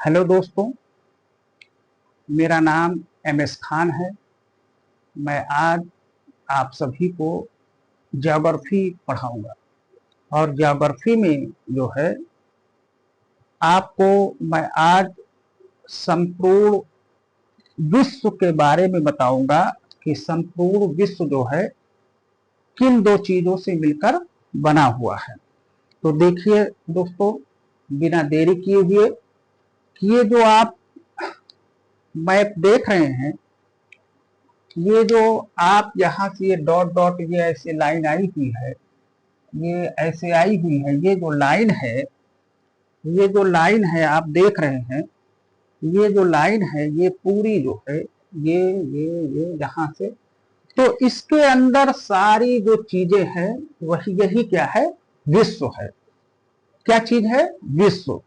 Hello दोस्तों, मेरा नाम MS खान है। मैं आज आप सभी को ज्योग्राफी पढ़ाऊंगा और ज्योग्राफी में जो है आपको मैं आज संपूर्ण विश्व के बारे में बताऊंगा कि संपूर्ण विश्व जो है किन दो चीजों से मिलकर बना हुआ है। तो देखिए दोस्तों, बिना देरी किए हुए ये जो आप मैप देख रहे हैं, ये जो आप यहाँ से ये डॉट डॉट ये ऐसे लाइन आई हुई है, ये ऐसे आई हुई है, ये जो लाइन है, ये जो लाइन है आप देख रहे हैं, ये जो लाइन है ये पूरी जो है ये यहाँ से, तो इसके अंदर सारी जो चीजें हैं वही यही क्या है, विश्व है। क्या चीज है? विश्व।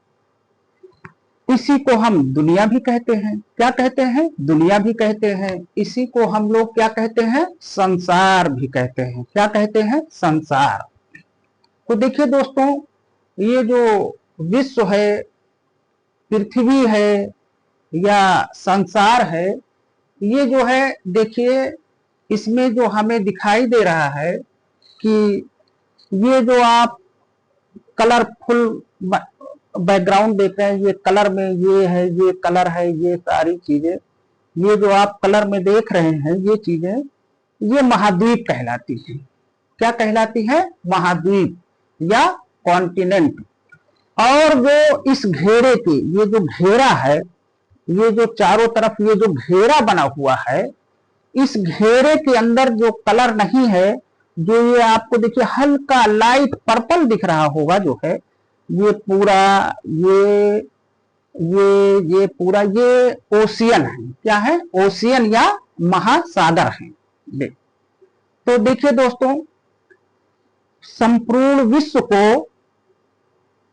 इसी को हम दुनिया भी कहते हैं। क्या कहते हैं? दुनिया भी कहते हैं। इसी को हम लोग क्या कहते हैं? संसार भी कहते हैं। क्या कहते हैं? संसार। तो देखिए दोस्तों, ये जो विश्व है, पृथ्वी है या संसार है, ये जो है देखिए इसमें जो हमें दिखाई दे रहा है कि ये जो आप कलरफुल बैकग्राउंड देख रहे हैं, ये कलर में ये है, ये कलर है, ये सारी चीजें, ये जो आप कलर में देख रहे हैं ये चीजें, ये महाद्वीप कहलाती है। क्या कहलाती है? महाद्वीप या कॉन्टिनेंट। और जो इस घेरे के, ये जो घेरा है, ये जो चारों तरफ ये जो घेरा बना हुआ है, इस घेरे के अंदर जो कलर नहीं है, जो ये आपको देखिए हल्का लाइट पर्पल दिख रहा होगा, जो है ये पूरा ये पूरा ये ओशियन है। क्या है? ओशियन या महासागर है। तो देखिए दोस्तों, संपूर्ण विश्व को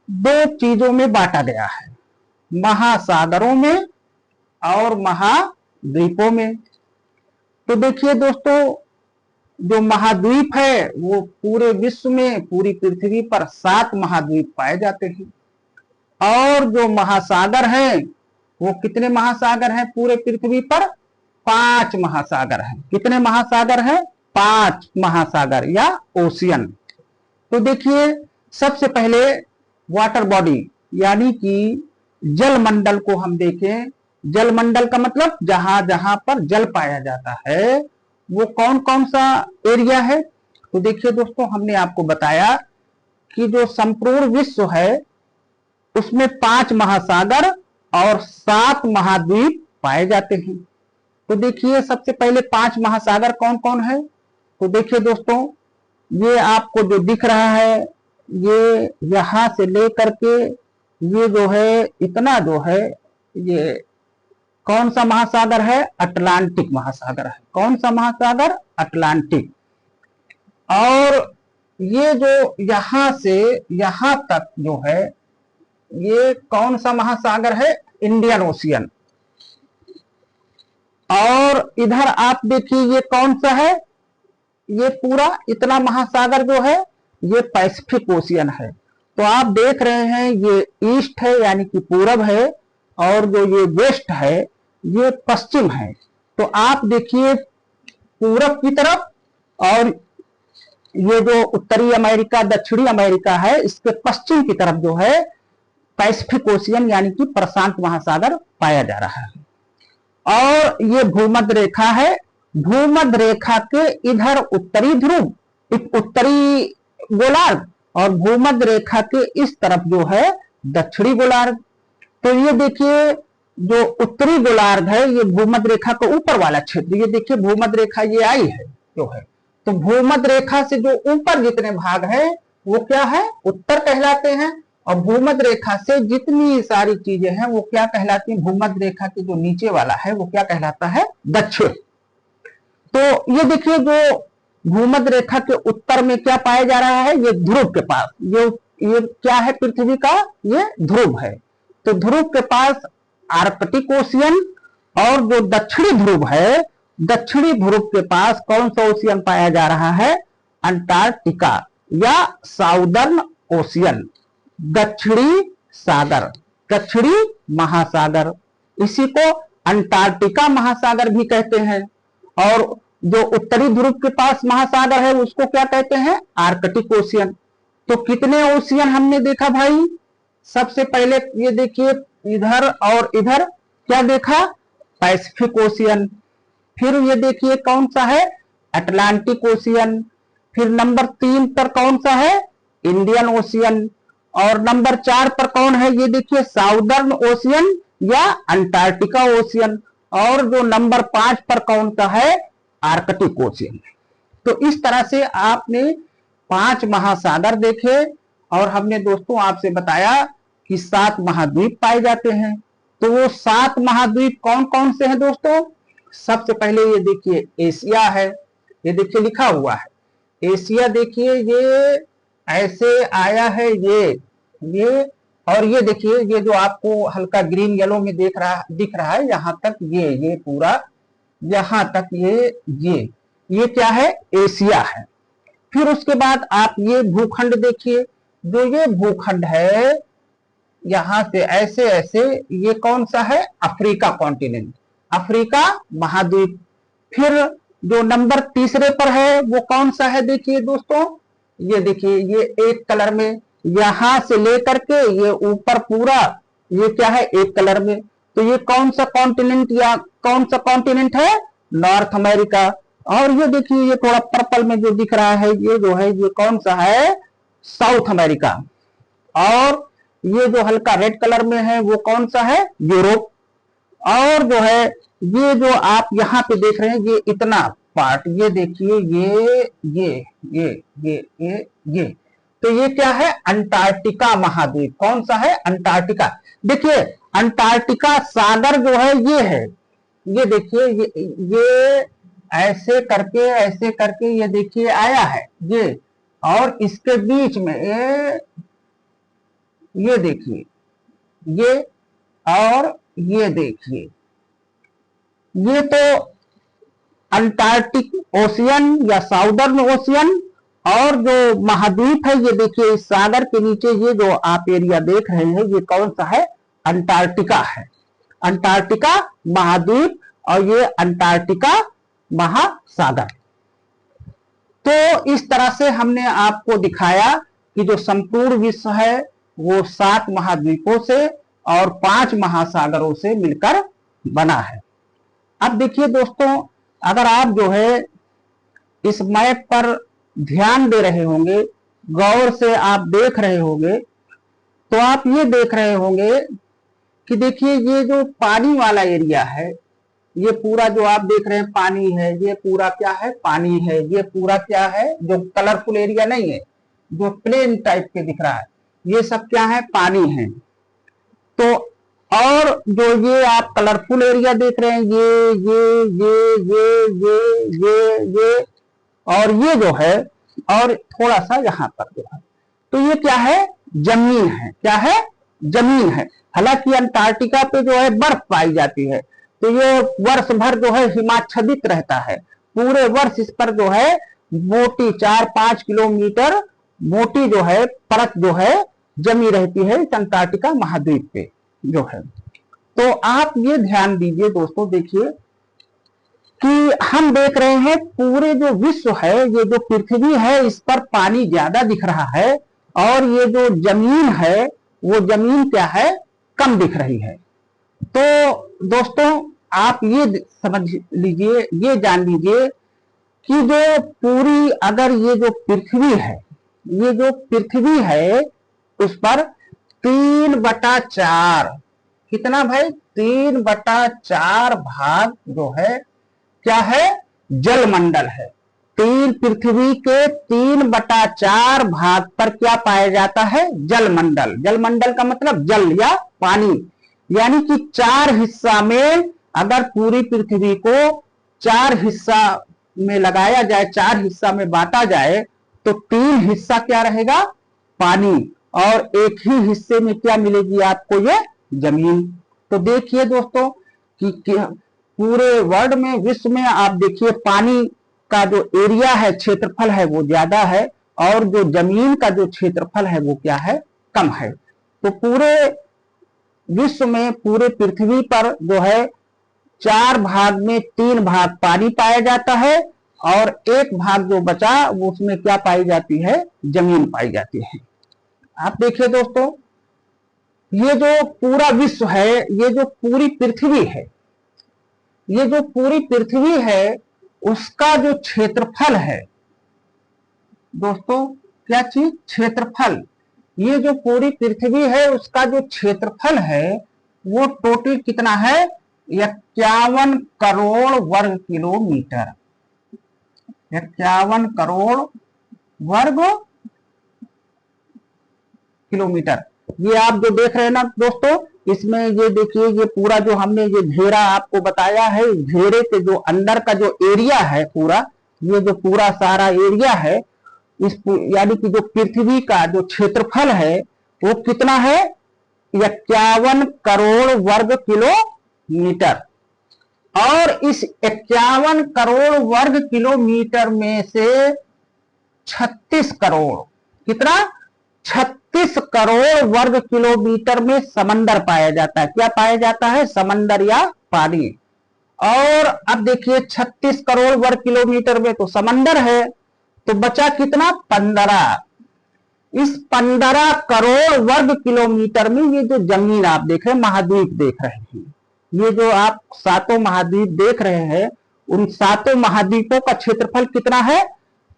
दो चीजों में बांटा गया है, महासागरों में और महाद्वीपों में। तो देखिए दोस्तों, जो महाद्वीप है वो पूरे विश्व में, पूरी पृथ्वी पर 7 महाद्वीप पाए जाते हैं। और जो महासागर है वो कितने महासागर हैं पूरे पृथ्वी पर? 5 महासागर हैं। कितने महासागर हैं? 5 महासागर या ओशियन। तो देखिए सबसे पहले वाटर बॉडी यानी कि जलमंडल को हम देखें। जलमंडल का मतलब जहां जहां पर जल पाया जाता है वो कौन कौन सा एरिया है? तो देखिए दोस्तों, हमने आपको बताया कि जो संपूर्ण विश्व है उसमें 5 महासागर और 7 महाद्वीप पाए जाते हैं। तो देखिए सबसे पहले 5 महासागर कौन कौन है? तो देखिए दोस्तों, ये आपको जो दिख रहा है, ये यहां से लेकर के ये जो है इतना जो है, ये कौन सा महासागर है? अटलांटिक महासागर है। कौन सा महासागर? अटलांटिक। और ये जो यहां से यहां तक जो है ये कौन सा महासागर है? Indian ocean. और इधर आप देखिए ये कौन सा है? ये पूरा इतना महासागर जो है ये पैसिफिक ओशियन है। तो आप देख रहे हैं ये ईस्ट है यानी कि पूरब है, और जो ये वेस्ट है ये पश्चिम है। तो आप देखिए पूरब की तरफ, और ये जो उत्तरी अमेरिका, दक्षिणी अमेरिका है, इसके पश्चिम की तरफ जो है पैसिफिक ओशियन यानी कि प्रशांत महासागर पाया जा रहा है। और ये भूमध्य रेखा है। भूमध्य रेखा के इधर उत्तरी ध्रुव, उत्तरी गोलार्ध, और भूमध्य रेखा के इस तरफ जो है दक्षिणी गोलार्ध। तो ये देखिए जो उत्तरी गोलार्ध है ये भूमध्य रेखा का ऊपर वाला क्षेत्र, ये देखिए भूमध्य रेखा ये आई है जो है, तो भूमध्य रेखा से जो ऊपर जितने भाग है वो क्या है? उत्तर कहलाते हैं। और भूमध्य रेखा से जितनी सारी चीजें हैं वो क्या कहलाती हैं? भूमध्य रेखा के जो नीचे वाला है वो क्या कहलाता है? दक्षिण। तो ये देखिए जो भूमध्य रेखा के उत्तर में क्या पाया जा रहा है? ये ध्रुव के पास, ये क्या है? पृथ्वी का ये ध्रुव है। तो ध्रुव के पास आर्कटिक ओशियन, और जो दक्षिणी ध्रुव है, दक्षिणी ध्रुव के पास कौन सा ओशियन पाया जा रहा है? अंटार्कटिका या साउदर्न ओशियन, दक्षिणी सागर दक्षिणी महासागर, इसी को अंटार्कटिका महासागर भी कहते हैं। और जो उत्तरी ध्रुव के पास महासागर है उसको क्या कहते हैं, आर्कटिक ओशियन। तो कितने ओशियन हमने देखा भाई, सबसे पहले ये देखिए इधर और इधर क्या देखा, पैसिफिक ओशियन। फिर ये देखिए कौन सा है, अटलांटिक ओशियन। फिर नंबर 3 पर कौन सा है, इंडियन ओशियन। और नंबर 4 पर कौन है, ये देखिए साउदर्न ओशियन या अंटार्कटिका ओशियन। और जो नंबर 5 पर कौन सा है, आर्कटिक ओशियन। तो इस तरह से आपने 5 महासागर देखे और हमने दोस्तों आपसे बताया कि 7 महाद्वीप पाए जाते हैं। तो वो 7 महाद्वीप कौन कौन से हैं दोस्तों, सबसे पहले ये देखिए एशिया है, ये देखिए लिखा हुआ है एशिया। देखिए ये ऐसे आया है ये और ये देखिए ये जो आपको हल्का ग्रीन येलो में दिख रहा है, यहाँ तक ये पूरा यहाँ तक ये क्या है, एशिया है। फिर उसके बाद आप ये भूखंड देखिए, जो ये भूखंड है यहां से ऐसे ऐसे, ये कौन सा है, अफ्रीका कॉन्टिनेंट, अफ्रीका महाद्वीप। फिर जो नंबर 3 पर है वो कौन सा है, देखिए दोस्तों, ये देखिए ये एक कलर में, यहां से लेकर के ये ऊपर पूरा ये क्या है, एक कलर में। तो ये कौन सा कॉन्टिनेंट या कौन सा कॉन्टिनेंट है, नॉर्थ अमेरिका। और ये देखिए ये थोड़ा पर्पल में जो दिख रहा है ये जो है, ये कौन सा है, साउथ अमेरिका। और ये जो हल्का रेड कलर में है वो कौन सा है, यूरोप। और जो है ये जो आप यहाँ पे देख रहे हैं ये इतना पार्ट, ये देखिए ये तो ये क्या है, अंटार्कटिका महाद्वीप। कौन सा है, अंटार्कटिका। देखिए अंटार्कटिका सागर जो है ये है, ये देखिए ये ऐसे करके ये देखिए आया है ये, और इसके बीच में ये देखिए ये, और ये देखिए ये तो अंटार्कटिक ओशियन या साउदर्न ओशियन। और जो महाद्वीप है ये देखिए इस सागर के नीचे ये जो आप एरिया देख रहे हैं ये कौन सा है, अंटार्कटिका है, अंटार्कटिका महाद्वीप और ये अंटार्कटिका महासागर। तो इस तरह से हमने आपको दिखाया कि जो संपूर्ण विश्व है वो 7 महाद्वीपों से और 5 महासागरों से मिलकर बना है। अब देखिए दोस्तों, अगर आप जो है इस मैप पर ध्यान दे रहे होंगे, गौर से आप देख रहे होंगे, तो आप ये देख रहे होंगे कि देखिए ये जो पानी वाला एरिया है, ये पूरा जो आप देख रहे हैं पानी है, ये पूरा क्या है, पानी है। ये पूरा क्या है, जो कलरफुल एरिया नहीं है, जो प्लेन टाइप के दिख रहा है, ये सब क्या है, पानी है। तो और जो ये आप कलरफुल एरिया देख रहे हैं ये और ये जो है, और थोड़ा सा यहाँ पर जो है, तो ये क्या है, जमीन है। क्या है, जमीन है। हालांकि अंटार्कटिका पे जो है बर्फ पाई जाती है, तो ये वर्ष भर जो है हिमाच्छादित रहता है, पूरे वर्ष इस पर जो है मोटी 4-5 किलोमीटर मोटी जो है परत जो है जमी रहती है इस अंटार्कटिका महाद्वीप पे जो है। तो आप ये ध्यान दीजिए दोस्तों, देखिए कि हम देख रहे हैं पूरे जो विश्व है, ये जो पृथ्वी है इस पर पानी ज्यादा दिख रहा है, और ये जो जमीन है वो जमीन क्या है, कम दिख रही है। तो दोस्तों आप ये समझ लीजिए, ये जान लीजिए कि जो पूरी अगर ये जो पृथ्वी है, ये जो पृथ्वी है उस पर 3/4, कितना भाई, 3/4 भाग जो है क्या है, जलमंडल है। पृथ्वी के 3/4 भाग पर क्या पाया जाता है, जलमंडल। जलमंडल का मतलब जल या पानी, यानी कि 4 हिस्सा में अगर पूरी पृथ्वी को 4 हिस्सा में लगाया जाए, 4 हिस्सा में बांटा जाए, तो 3 हिस्सा क्या रहेगा, पानी, और 1 ही हिस्से में क्या मिलेगी आपको, ये जमीन। तो देखिए दोस्तों कि पूरे वर्ल्ड में, विश्व में आप देखिए पानी का जो एरिया है, क्षेत्रफल है वो ज्यादा है, और जो जमीन का जो क्षेत्रफल है वो क्या है, कम है। तो पूरे विश्व में पूरे पृथ्वी पर जो है 4 भाग में 3 भाग पानी पाया जाता है और 1 भाग जो बचा वो उसमें क्या पाई जाती है, जमीन पाई जाती है। आप देखिए दोस्तों, ये जो पूरा विश्व है, ये जो पूरी पृथ्वी है, ये जो पूरी पृथ्वी है उसका जो क्षेत्रफल है दोस्तों, क्या चीज, क्षेत्रफल। ये जो पूरी पृथ्वी है उसका जो क्षेत्रफल है वो टोटल कितना है, 51 करोड़ वर्ग किलोमीटर। 51 करोड़ वर्ग किलोमीटर। ये आप जो देख रहे हैं ना दोस्तों, इसमें ये देखिए, ये पूरा जो हमने ये घेरा आपको बताया है, घेरे के जो अंदर का जो एरिया है पूरा, ये जो पूरा सारा एरिया है, इस यानी कि जो पृथ्वी का जो क्षेत्रफल है वो कितना है, 51 करोड़ वर्ग किलोमीटर। और इस 51 करोड़ वर्ग किलोमीटर में से 36 करोड़, कितना, 36 करोड़ वर्ग किलोमीटर में समंदर पाया जाता है। क्या पाया जाता है, समंदर या पानी। और अब देखिए 36 करोड़ वर्ग किलोमीटर में तो समंदर है, तो बचा कितना, 15। इस 15 करोड़ वर्ग किलोमीटर में ये जो जमीन आप देख रहे हैं, महाद्वीप देख रहे हैं, ये जो आप 7 महाद्वीप देख रहे हैं, उन 7 महाद्वीपों का क्षेत्रफल कितना है,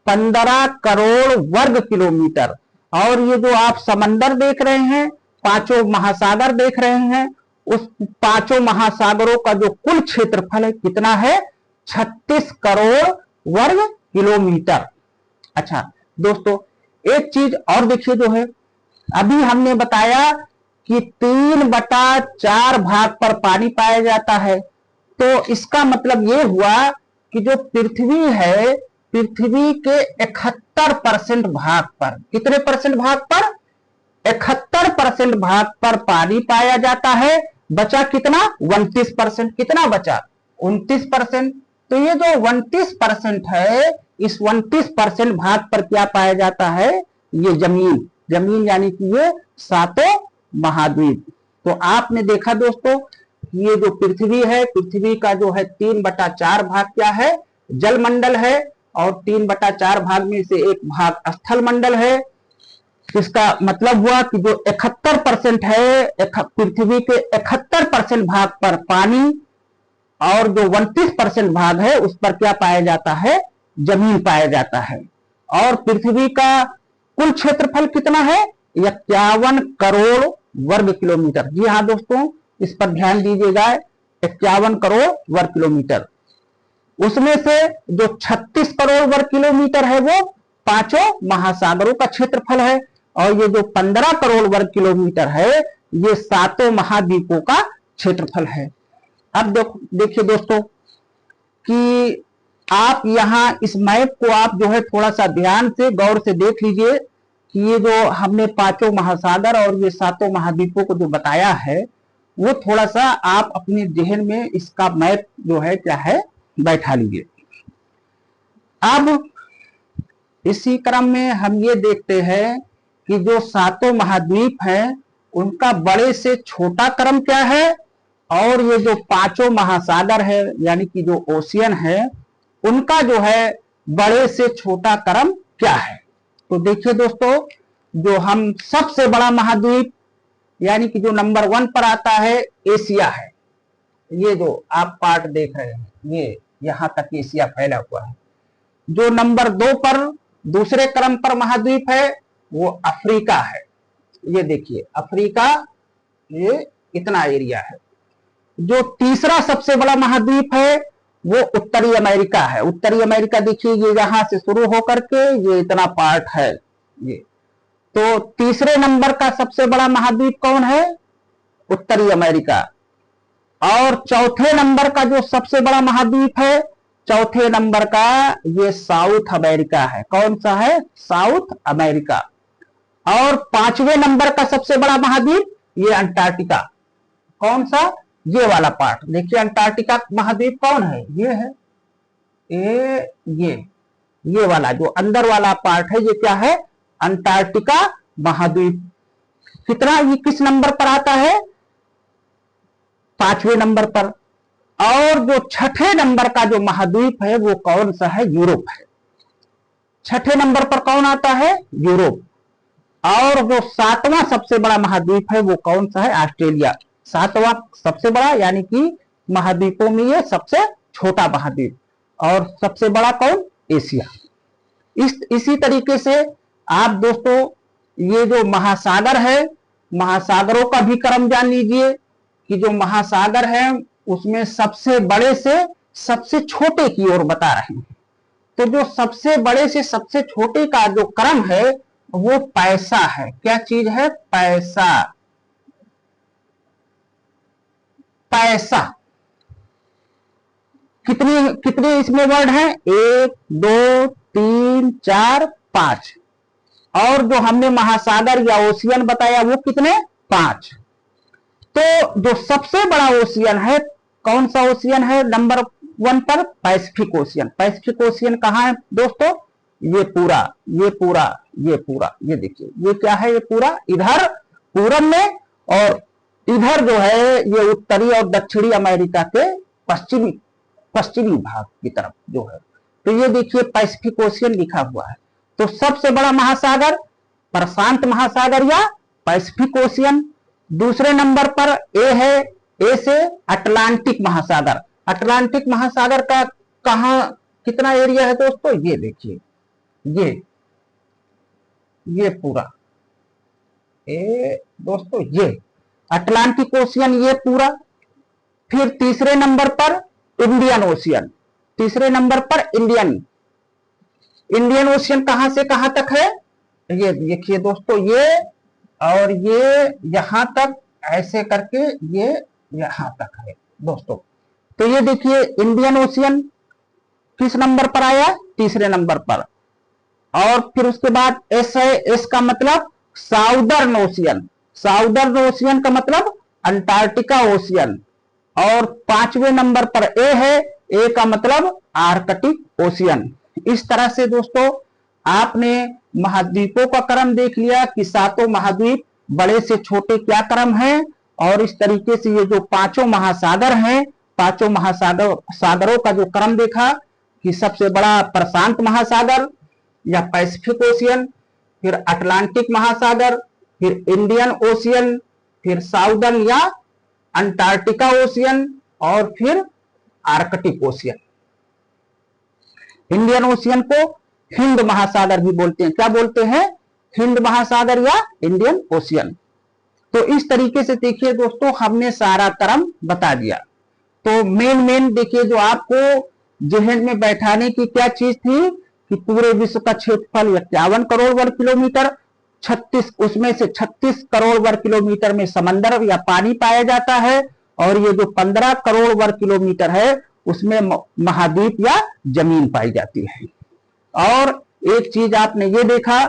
15 करोड़ वर्ग किलोमीटर। और ये जो आप समंदर देख रहे हैं, 5 महासागर देख रहे हैं, उस 5 महासागरों का जो कुल क्षेत्रफल है कितना है, 36 करोड़ वर्ग किलोमीटर। अच्छा दोस्तों, एक चीज और देखिए, जो है अभी हमने बताया कि 3/4 भाग पर पानी पाया जाता है, तो इसका मतलब ये हुआ कि जो पृथ्वी है, पृथ्वी के 71% भाग पर, कितने परसेंट भाग पर, 71% भाग पर पानी पाया जाता है। बचा कितना, 29%। कितना बचा, 29%। तो ये जो 29% है, इस 29% भाग पर क्या पाया जाता है, ये जमीन। जमीन यानी कि ये 7 महाद्वीप। तो आपने देखा दोस्तों, ये जो पृथ्वी है, पृथ्वी का जो है 3/4 भाग क्या है, जलमंडल है, और 3/4 भाग में से 1 भाग स्थल मंडल है। इसका मतलब हुआ कि जो 71% है, पृथ्वी के 71% भाग पर पानी, और जो 29% भाग है उस पर क्या पाया जाता है, जमीन पाया जाता है। और पृथ्वी का कुल क्षेत्रफल कितना है, 51 करोड़ वर्ग किलोमीटर। जी हाँ दोस्तों, इस पर ध्यान दीजिएगा, 51 करोड़ वर्ग किलोमीटर। उसमें से जो 36 करोड़ वर्ग किलोमीटर है वो 5 महासागरों का क्षेत्रफल है, और ये जो 15 करोड़ वर्ग किलोमीटर है ये 7 महाद्वीपों का क्षेत्रफल है। अब देखिए दोस्तों कि आप यहां इस मैप को आप जो है थोड़ा सा ध्यान से गौर से देख लीजिए कि ये जो हमने 5 महासागर और ये 7 महाद्वीपों को जो बताया है, वो थोड़ा सा आप अपने जहन में इसका मैप जो है क्या है, बैठा लीजिए। अब इसी क्रम में हम ये देखते हैं कि जो 7 महाद्वीप हैं उनका बड़े से छोटा क्रम क्या है, और ये जो 5 महासागर है यानी कि जो ओशियन है, उनका जो है बड़े से छोटा क्रम क्या है। तो देखिए दोस्तों, जो हम सबसे बड़ा महाद्वीप यानी कि जो नंबर 1 पर आता है, एशिया है। ये जो आप पार्ट देख रहे हैं, ये यहां तक एशिया फैला हुआ है। जो नंबर 2 पर दूसरे क्रम पर महाद्वीप है वो अफ्रीका है। ये देखिए अफ्रीका, ये इतना एरिया है। जो तीसरा सबसे बड़ा महाद्वीप है वो उत्तरी अमेरिका है। उत्तरी अमेरिका देखिए, ये यहां से शुरू होकर के ये इतना पार्ट है ये। तो तीसरे नंबर का सबसे बड़ा महाद्वीप कौन है, उत्तरी अमेरिका। और चौथे नंबर का जो सबसे बड़ा महाद्वीप है, चौथे नंबर का ये साउथ अमेरिका है। कौन सा है, साउथ अमेरिका। और 5वें नंबर का सबसे बड़ा महाद्वीप ये अंटार्कटिका। कौन सा, ये वाला पार्ट देखिए, अंटार्कटिका महाद्वीप कौन है, ये है, ये वाला जो अंदर वाला पार्ट है, ये क्या है, अंटार्कटिका महाद्वीप। कितना, ये किस नंबर पर आता है, 5वें नंबर पर। और जो छठे नंबर का जो महाद्वीप है वो कौन सा है? यूरोप है। छठे नंबर पर कौन आता है? यूरोप। और जो 7वां सबसे बड़ा महाद्वीप है वो कौन सा है? ऑस्ट्रेलिया। 7वां सबसे बड़ा, यानी कि महाद्वीपों में ये सबसे छोटा महाद्वीप। और सबसे बड़ा कौन? एशिया। इसी तरीके से आप दोस्तों ये जो महासागर है, महासागरों का भी क्रम जान लीजिए कि जो महासागर है उसमें सबसे बड़े से सबसे छोटे की ओर बता रहे हैं। तो जो सबसे बड़े से सबसे छोटे का जो क्रम है वो पैसा है। क्या चीज है? पैसा। पैसा। कितने कितने इसमें वर्ड हैं? 1 2 3 4 5। और जो हमने महासागर या ओशियन बताया वो कितने? 5। तो जो सबसे बड़ा ओशियन है, कौन सा ओशियन है नंबर 1 पर? Pacific ocean. पैसिफिक ओशियन कहाँ है दोस्तों? ये पूरा, ये पूरा, ये पूरा, ये देखिए ये क्या है? ये पूरा इधर पूरब में, और इधर जो है ये उत्तरी और दक्षिणी अमेरिका के पश्चिमी भाग की तरफ जो है। तो ये देखिए पैसिफिक ओशियन लिखा हुआ है। तो सबसे बड़ा महासागर प्रशांत महासागर या पैसिफिक ओशियन। दूसरे नंबर पर ए है, ए से अटलांटिक महासागर। अटलांटिक महासागर का कहां कितना एरिया है दोस्तों? ये देखिए ये पूरा दोस्तों ये अटलांटिक ओशियन ये पूरा। फिर तीसरे नंबर पर इंडियन ओशियन। तीसरे नंबर पर इंडियन ओशियन कहां से कहां तक है? ये देखिए दोस्तों ये, और ये यहां तक ऐसे करके ये यहां तक है दोस्तों। तो ये देखिए इंडियन ओशियन किस नंबर पर आया? तीसरे नंबर पर। और फिर उसके बाद एस है, एस का मतलब साउदर्न ओशियन। साउदर्न ओशियन का मतलब अंटार्कटिका ओशियन। और 5वें नंबर पर ए है, ए का मतलब आर्कटिक ओशियन। इस तरह से दोस्तों आपने महाद्वीपों का क्रम देख लिया कि 7 महाद्वीप बड़े से छोटे क्या क्रम है। और इस तरीके से ये जो 5 महासागर हैं, 5 महासागरों का जो क्रम देखा कि सबसे बड़ा प्रशांत महासागर या पैसिफिक ओशियन, फिर अटलांटिक महासागर, फिर इंडियन ओशियन, फिर साउदर्न या अंटार्कटिका ओशियन, और फिर आर्कटिक ओशियन। इंडियन ओशियन को हिंद महासागर भी बोलते हैं। क्या बोलते हैं? हिंद महासागर या इंडियन ओशियन। तो इस तरीके से देखिए दोस्तों हमने सारा क्रम बता दिया। तो मेन देखिए जो आपको जहन में बैठाने की क्या चीज थी कि पूरे विश्व का क्षेत्रफल 51 करोड़ वर्ग किलोमीटर, 36 उसमें से 36 करोड़ वर्ग किलोमीटर में समंदर या पानी पाया जाता है, और ये जो 15 करोड़ वर्ग किलोमीटर है उसमें महाद्वीप या जमीन पाई जाती है। और एक चीज आपने ये देखा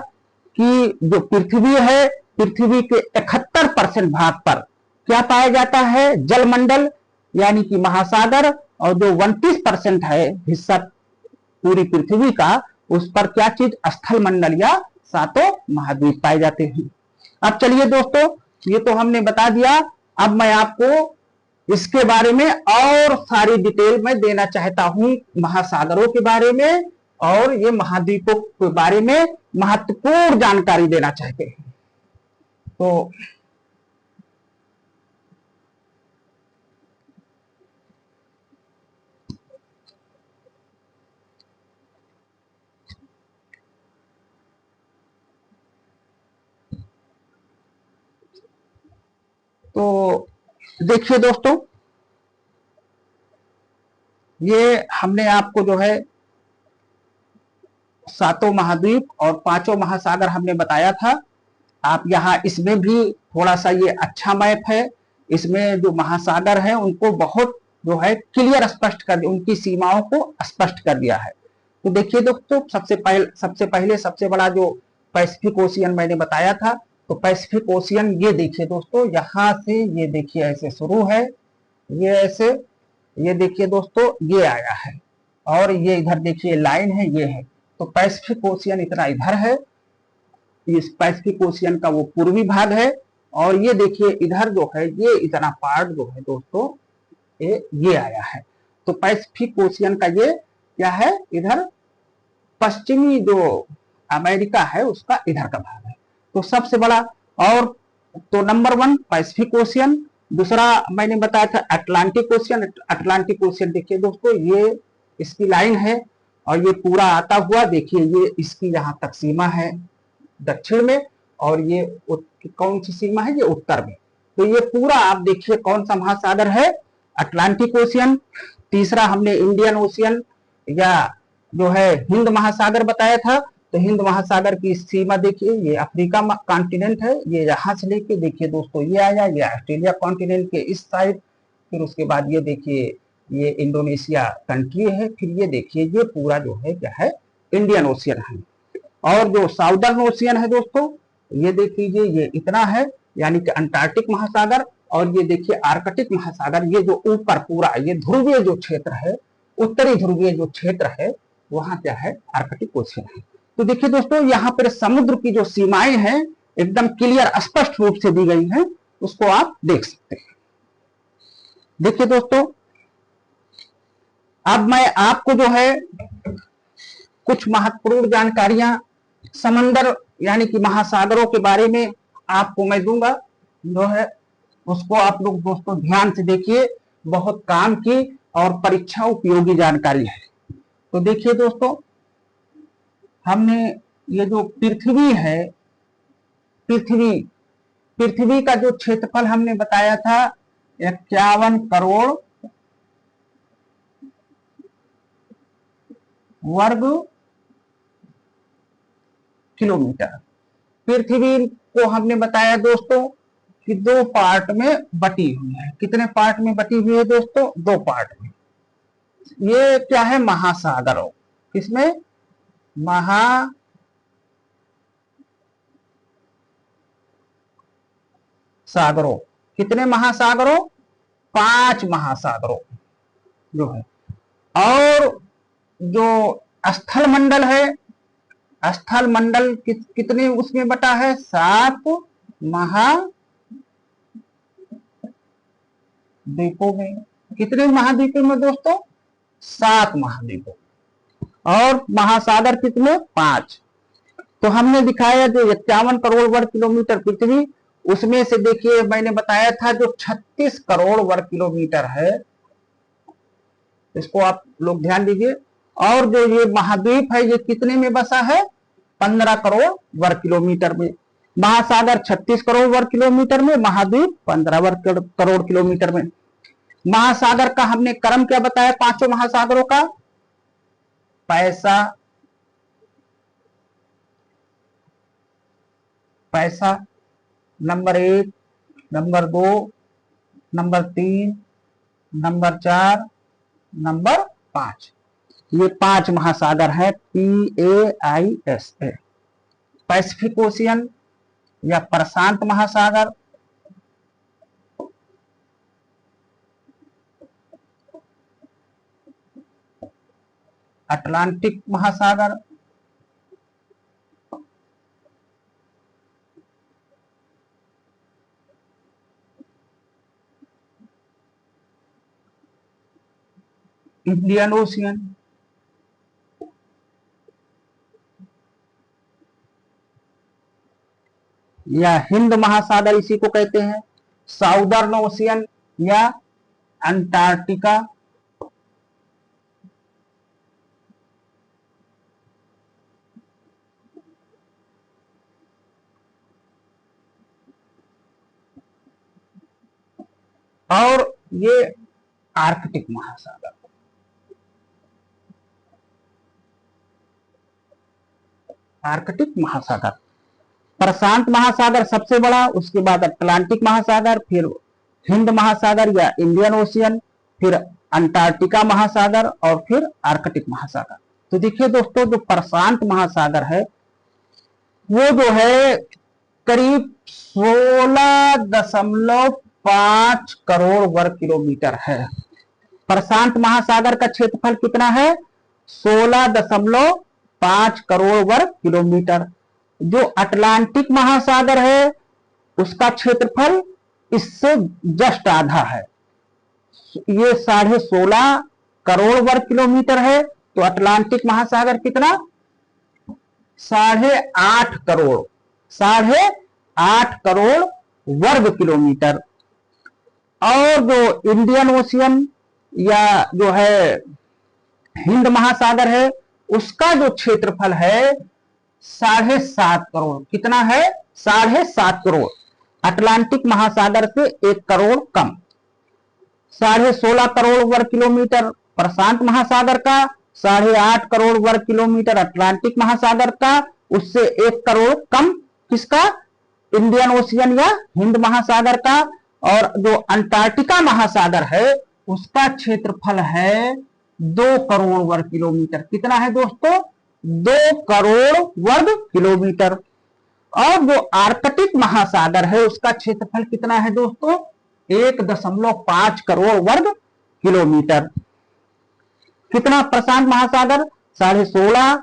कि जो पृथ्वी है, पृथ्वी के 71% भाग पर क्या पाया जाता है? जलमंडल यानी कि महासागर। और जो 29% है हिस्सा पूरी पृथ्वी का, उस पर क्या चीज? स्थल मंडल या 7 महाद्वीप पाए जाते हैं। अब चलिए दोस्तों ये तो हमने बता दिया। अब मैं आपको इसके बारे में और सारी डिटेल में देना चाहता हूं, महासागरों के बारे में और ये महाद्वीपों के बारे में महत्वपूर्ण जानकारी देना चाहते हैं। तो देखिए दोस्तों ये हमने आपको जो है 7 महाद्वीप और 5 महासागर हमने बताया था। आप यहाँ इसमें भी थोड़ा सा ये अच्छा मैप है। इसमें जो महासागर है उनको बहुत जो है क्लियर स्पष्ट कर दिया, उनकी सीमाओं को स्पष्ट कर दिया है। तो देखिए दोस्तों सबसे बड़ा जो पैसिफिक ओशियन मैंने बताया था। तो पैसिफिक ओशियन ये देखिए दोस्तों, यहाँ से ये देखिए ऐसे शुरू है, ये ऐसे, ये देखिए दोस्तों ये आया है, और ये इधर देखिए लाइन है, ये है। तो पैसिफिक ओशियन इतना इधर है, इस पैसिफिक ओशियन का वो पूर्वी भाग है। और ये देखिए इधर जो है ये इतना पार्ट जो है दोस्तों ये आया है। तो पैसिफिक ओशियन का ये क्या है, इधर पश्चिमी जो अमेरिका है उसका इधर का भाग है। तो सबसे बड़ा, और तो नंबर 1 पैसिफिक ओशियन, दूसरा मैंने बताया था अटलांटिक ओशियन। अटलांटिक ओशियन देखिए दोस्तों, ये इसकी लाइन है और ये पूरा आता हुआ देखिए, ये इसकी यहाँ तक सीमा है दक्षिण में, और ये कौन सी सीमा है, ये उत्तर में। तो ये पूरा आप देखिए कौन सा महासागर है, अटलांटिक ओशियन। तीसरा हमने इंडियन ओशियन या जो है हिंद महासागर बताया था। तो हिंद महासागर की सीमा देखिए, ये अफ्रीका कॉन्टिनेंट है, ये यहाँ से लेके देखिए दोस्तों ये आया, ये ऑस्ट्रेलिया कॉन्टिनेंट के इस साइड, फिर उसके बाद ये देखिए ये इंडोनेशिया कंट्री है, फिर ये देखिए ये पूरा जो है क्या है, इंडियन ओशियन है। और जो साउदर्न ओशियन है दोस्तों, ये देख लीजिए ये इतना है, यानी कि अंटार्कटिक महासागर, और ये देखिए आर्कटिक महासागर, ये जो ऊपर पूरा ये ध्रुवीय जो क्षेत्र है, उत्तरी ध्रुवीय जो क्षेत्र है, वहां क्या है, आर्कटिक ओशियन है। तो देखिए दोस्तों, यहाँ पर समुद्र की जो सीमाएं हैं एकदम क्लियर स्पष्ट रूप से दी गई हैं, उसको आप देख सकते हैं। देखिए दोस्तों, अब मैं आपको जो है कुछ महत्वपूर्ण जानकारियां समंदर यानी कि महासागरों के बारे में आपको मैं दूंगा, जो है उसको आप लोग दोस्तों ध्यान से देखिए, बहुत काम की और परीक्षा उपयोगी जानकारी है। तो देखिए दोस्तों, हमने ये जो पृथ्वी है, पृथ्वी का जो क्षेत्रफल हमने बताया था 51 करोड़ वर्ग किलोमीटर। पृथ्वी को हमने बताया दोस्तों कि 2 पार्ट में बटी हुई है। कितने पार्ट में बटी हुई है दोस्तों, 2 पार्ट में। ये क्या है, महासागरों, किसमें, महासागरों। कितने महासागरों, 5 महासागरों जो है। और जो स्थल मंडल है, स्थल मंडल कितने उसमें बटा है, 7 महाद्वीपों में। कितने महाद्वीपों में दोस्तों, 7 महाद्वीपों। और महासागर कितने, 5। तो हमने दिखाया जो 51 करोड़ वर्ग किलोमीटर पृथ्वी, उसमें से देखिए मैंने बताया था जो 36 करोड़ वर्ग किलोमीटर है, इसको आप लोग ध्यान दीजिए। और जो ये महाद्वीप है ये कितने में बसा है, 15 करोड़ वर्ग किलोमीटर में। महासागर 36 करोड़ वर्ग किलोमीटर में, महाद्वीप 15 वर्ग करोड़ किलोमीटर में। महासागर का हमने क्रम क्या बताया, 5 महासागरों का, पैसा number 1, number 2, number 3, number 4, number 5। ये 5 महासागर है, PAISA। पैसिफिक ओशियन या प्रशांत महासागर, अटलांटिक महासागर, इंडियन ओशियन, या हिंद महासागर इसी को कहते हैं, साउदर्न ओशियन या अंटार्कटिका, और ये आर्कटिक महासागर। आर्कटिक महासागर, प्रशांत महासागर सबसे बड़ा, उसके बाद अटलांटिक महासागर, फिर हिंद महासागर या इंडियन ओशियन, फिर अंटार्कटिका महासागर, और फिर आर्कटिक महासागर। तो देखिए दोस्तों, जो प्रशांत महासागर है वो जो है करीब 16.5 करोड़ वर्ग किलोमीटर है। प्रशांत महासागर का क्षेत्रफल कितना है, 16.5 करोड़ वर्ग किलोमीटर। जो अटलांटिक महासागर है उसका क्षेत्रफल इससे जस्ट आधा है, ये 16.5 करोड़ वर्ग किलोमीटर है, तो अटलांटिक महासागर कितना 8.5 करोड़ 8.5 करोड़ वर्ग किलोमीटर। और जो इंडियन ओशियन या जो है हिंद महासागर है, उसका जो क्षेत्रफल है 7.5 करोड़। कितना है 7.5 करोड़। अटलांटिक महासागर से 1 करोड़ कम। 16.5 करोड़ वर्ग किलोमीटर प्रशांत महासागर का, 8.5 करोड़ वर्ग किलोमीटर अटलांटिक महासागर का, उससे 1 करोड़ कम किसका इंडियन ओशियन या हिंद महासागर का। और जो अंटार्कटिका महासागर है उसका क्षेत्रफल है 2 करोड़ वर्ग किलोमीटर। कितना है दोस्तों 2 करोड़ वर्ग किलोमीटर। और जो आर्कटिक महासागर है उसका क्षेत्रफल कितना है दोस्तों 1.5 करोड़ वर्ग किलोमीटर। कितना प्रशांत महासागर 16.5,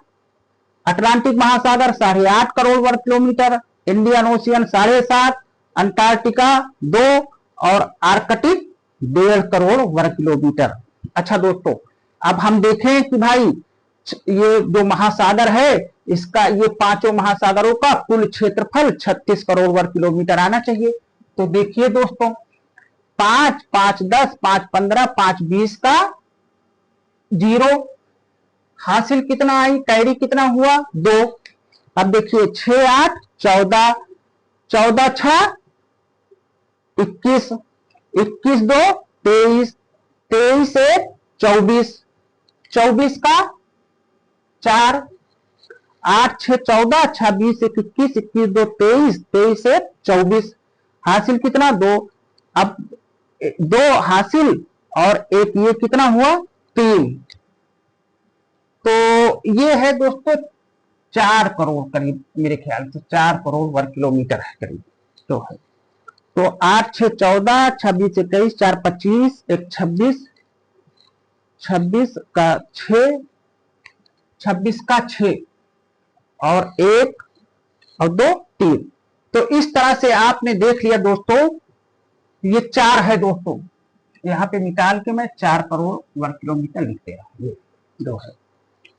अटलांटिक महासागर 8.5 करोड़ वर्ग किलोमीटर, इंडियन ओशियन 7.5, अंटार्कटिका 2 और आर्कटिक 1.5 करोड़ वर्ग किलोमीटर। अच्छा दोस्तों, अब हम देखें कि भाई ये जो महासागर है इसका ये पांचों महासागरों का कुल क्षेत्रफल 36 करोड़ वर्ग किलोमीटर आना चाहिए। तो देखिए दोस्तों 5, 5, 10, 5, 15, 5, 20 का 0 हासिल कितना आई, कैरी कितना हुआ 2। अब देखिए 6, 8, 14, 14, 6, 21, 21, 2, 23, 23, 1, 24, 24 का 4, 8, 6, 14, 26, 21, 21, 2, 23, 23, 1, 24 हासिल कितना 2। अब 2 हासिल और एक ये कितना हुआ 3। तो ये है दोस्तों 4 करोड़ करीब, मेरे ख्याल से 4 करोड़ वर्ग किलोमीटर है करीब तो है। तो 8, 6, 14, 26, 21, 4, 25, 1, 26, 26 का 6, 26 का 6 और 1 और 2 3। तो इस तरह से आपने देख लिया दोस्तों, ये 4 है दोस्तों, यहाँ पे निकाल के मैं 4 करोड़ वर्ग किलोमीटर लिख दे रहा हूं, ये 2 है।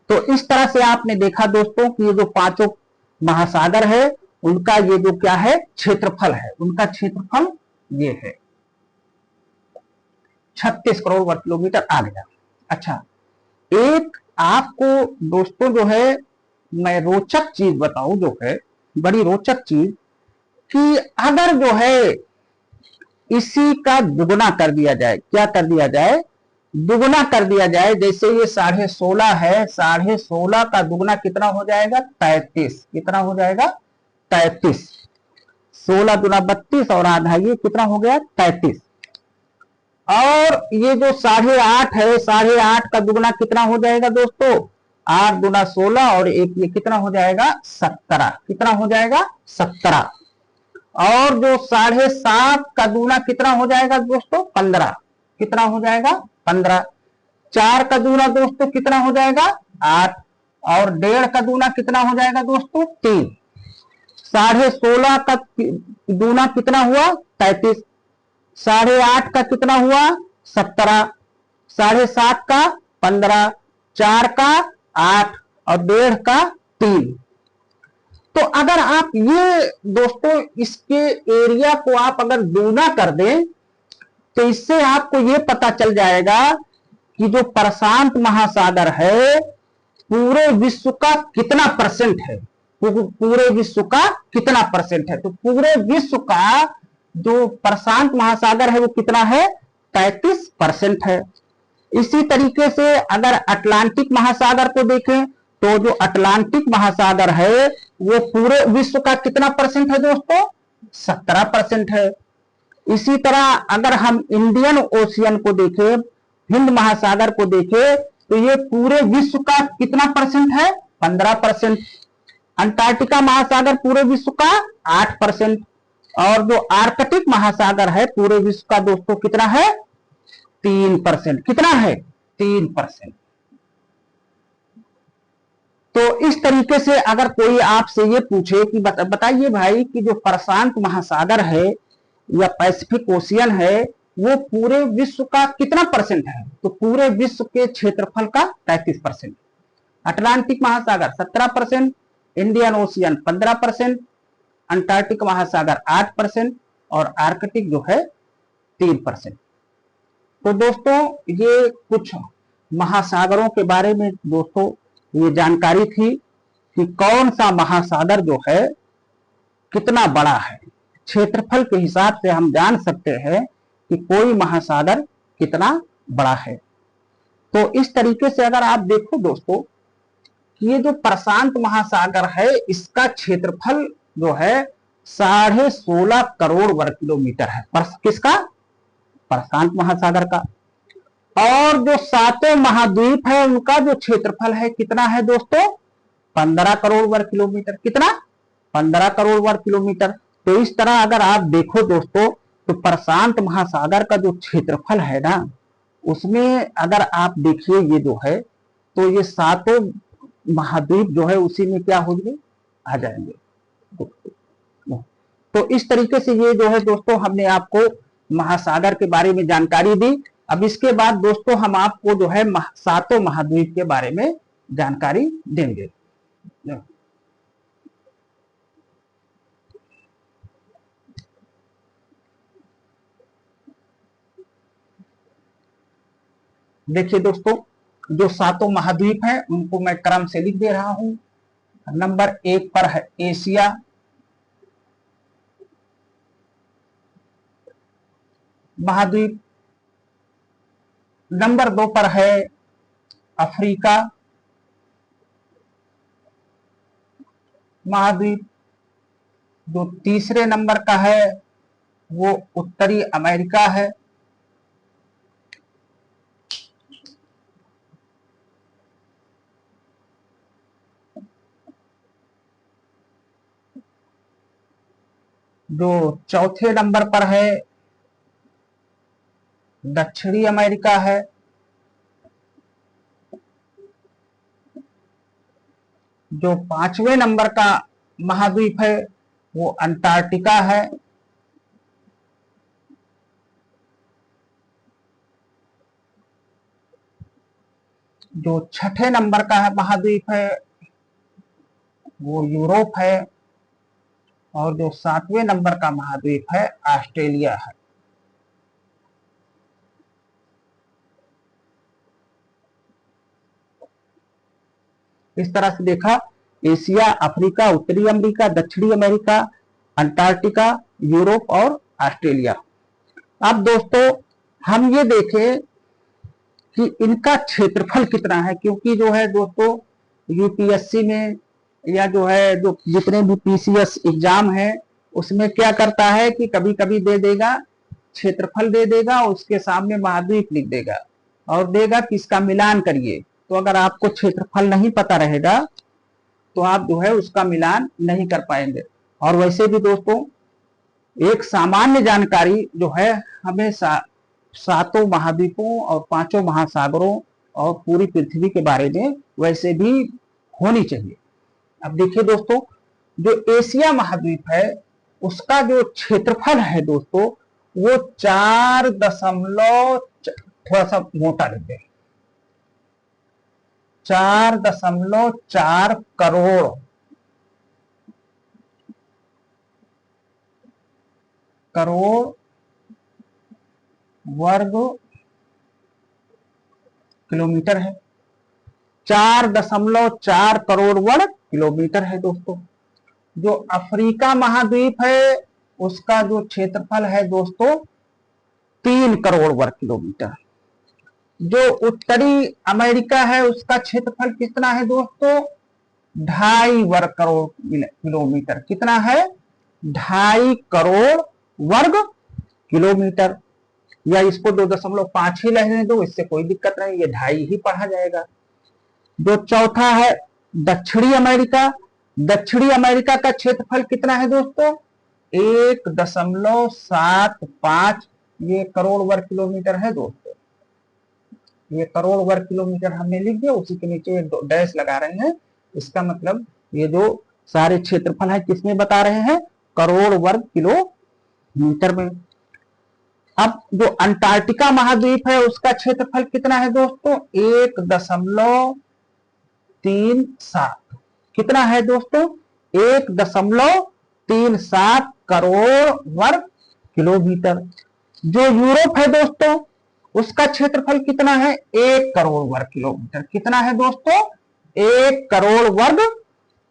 तो इस तरह से आपने देखा दोस्तों कि ये जो पांचों महासागर है उनका ये जो क्या है क्षेत्रफल है, उनका क्षेत्रफल ये है 36 करोड़ वर्ग किलोमीटर आ गया। अच्छा, एक आपको दोस्तों जो है मैं रोचक चीज बताऊं, जो है बड़ी रोचक चीज, कि अगर जो है इसी का दुगुना कर दिया जाए, क्या कर दिया जाए दुगुना कर दिया जाए। जैसे ये 16.5 है, 16.5 का दुगुना कितना हो जाएगा 33। कितना हो जाएगा 33। 16 दूना 32 और आधा ये कितना हो गया 33। और ये जो 8.5 है, 8.5 का दुगुना कितना हो जाएगा दोस्तों 8 दूना 16 और एक ये कितना हो जाएगा 17। कितना हो जाएगा 17। और जो 7.5 का दूना कितना हो जाएगा दोस्तों 15। कितना हो जाएगा 15। 4 का दूना दोस्तों कितना हो जाएगा 8 और 1.5 का दूना कितना हो जाएगा दोस्तों 3। 16.5 का दूना कितना हुआ 33। 8.5 का कितना हुआ 17। 7.5 का 15, 4 का 8 और 1.5 का 3। तो अगर आप ये दोस्तों इसके एरिया को आप अगर दूना कर दें तो इससे आपको ये पता चल जाएगा कि जो प्रशांत महासागर है पूरे विश्व का कितना परसेंट है, पूरे विश्व का कितना परसेंट है। तो पूरे विश्व का जो प्रशांत महासागर है वो कितना है 33% है। इसी तरीके से अगर अटलांटिक महासागर को देखें तो जो अटलांटिक महासागर है वो पूरे विश्व का कितना परसेंट है दोस्तों 17% है। इसी तरह अगर हम इंडियन ओशियन को देखें, हिंद महासागर को देखें, तो ये पूरे विश्व का कितना परसेंट है 15%। अंटार्कटिका महासागर पूरे विश्व का 8%। और जो आर्कटिक महासागर है पूरे विश्व का दोस्तों कितना है 3%। कितना है 3%। तो इस तरीके से अगर कोई आपसे ये पूछे कि बताइए भाई कि जो प्रशांत महासागर है या पैसिफिक ओशियन है वो पूरे विश्व का कितना परसेंट है? तो पूरे विश्व के क्षेत्रफल का 33%। अटलांटिक महासागर 17%, इंडियन ओशियन 15%, अंटार्कटिक महासागर 8% और आर्कटिक जो है 3%। तो दोस्तों ये कुछ महासागरों के बारे में दोस्तों ये जानकारी थी कि कौन सा महासागर जो है कितना बड़ा है। क्षेत्रफल के हिसाब से हम जान सकते हैं कि कोई महासागर कितना बड़ा है। तो इस तरीके से अगर आप देखो दोस्तों कि ये जो प्रशांत महासागर है इसका क्षेत्रफल जो है 16.5 करोड़ वर्ग किलोमीटर है। किसका? प्रशांत महासागर का। और जो सातों महाद्वीप है उनका जो क्षेत्रफल है कितना है दोस्तों? 15 करोड़ वर्ग किलोमीटर। कितना? 15 करोड़ वर्ग किलोमीटर। तो इस तरह अगर आप देखो दोस्तों तो प्रशांत महासागर का जो क्षेत्रफल है ना उसमें अगर आप देखिए ये जो है तो ये सातों महाद्वीप जो है उसी में क्या होंगे? आ जाएंगे। तो इस तरीके से ये जो है दोस्तों हमने आपको महासागर के बारे में जानकारी दी। अब इसके बाद दोस्तों हम आपको जो है सातों महाद्वीप के बारे में जानकारी देंगे। देखिए दोस्तों जो सातों महाद्वीप हैं उनको मैं क्रम से लिख दे रहा हूं। नंबर 1 पर है एशिया, महाद्वीप। नंबर 2 पर है अफ्रीका, महाद्वीप। जो तीसरे नंबर का है वो उत्तरी अमेरिका है। जो चौथे नंबर पर है दक्षिणी अमेरिका है। जो पांचवें नंबर का महाद्वीप है वो अंटार्कटिका है। जो छठे नंबर का महाद्वीप है वो यूरोप है। और जो सातवें नंबर का महाद्वीप है ऑस्ट्रेलिया है। इस तरह से देखा एशिया, अफ्रीका, उत्तरी अमेरिका, दक्षिणी अमेरिका, अंटार्कटिका, यूरोप और ऑस्ट्रेलिया। अब दोस्तों हम ये देखें कि इनका क्षेत्रफल कितना है, क्योंकि जो है दोस्तों यूपीएससी में या जो है जो जितने भी पीसीएस एग्जाम है उसमें क्या करता है कि कभी कभी दे देगा क्षेत्रफल दे देगा, उसके सामने महाद्वीप लिख देगा और देगा कि इसका मिलान करिए। तो अगर आपको क्षेत्रफल नहीं पता रहेगा तो आप जो है उसका मिलान नहीं कर पाएंगे। और वैसे भी दोस्तों एक सामान्य जानकारी जो है हमें सातों महाद्वीपों और पांचों महासागरों और पूरी पृथ्वी के बारे में वैसे भी होनी चाहिए। अब देखिए दोस्तों जो एशिया महाद्वीप है उसका जो क्षेत्रफल है दोस्तों वो 4 दशमलव, थोड़ा सा मोटा लिख दें, 4.4 करोड़ वर्ग किलोमीटर है। 4.4 करोड़ वर्ग किलोमीटर है दोस्तों। जो अफ्रीका महाद्वीप है उसका जो क्षेत्रफल है दोस्तों 3 करोड़ वर्ग किलोमीटर। जो उत्तरी अमेरिका है उसका क्षेत्रफल कितना है दोस्तों? 2.5 वर्ग करोड़ किलोमीटर। कितना है? 2.5 करोड़ वर्ग किलोमीटर। या इसको 2.5 ही रहने दो, इससे कोई दिक्कत नहीं, ये 2.5 ही पढ़ा जाएगा। जो चौथा है दक्षिणी अमेरिका, दक्षिणी अमेरिका का क्षेत्रफल कितना है दोस्तों? 1.75 ये करोड़ वर्ग किलोमीटर है दोस्तों। ये करोड़ वर्ग किलोमीटर हमने लिख दिया, उसी के नीचे एक डैश लगा रहे हैं। इसका मतलब ये जो सारे क्षेत्रफल है किसमें बता रहे हैं? करोड़ वर्ग किलोमीटर में। अब जो अंटार्कटिका महाद्वीप है उसका क्षेत्रफल कितना है दोस्तों? 1.37। कितना है दोस्तों? 1.37 करोड़ वर्ग किलोमीटर। जो यूरोप है दोस्तों उसका क्षेत्रफल कितना है? 1 करोड़ वर्ग किलोमीटर। कितना है दोस्तों? 1 करोड़ वर्ग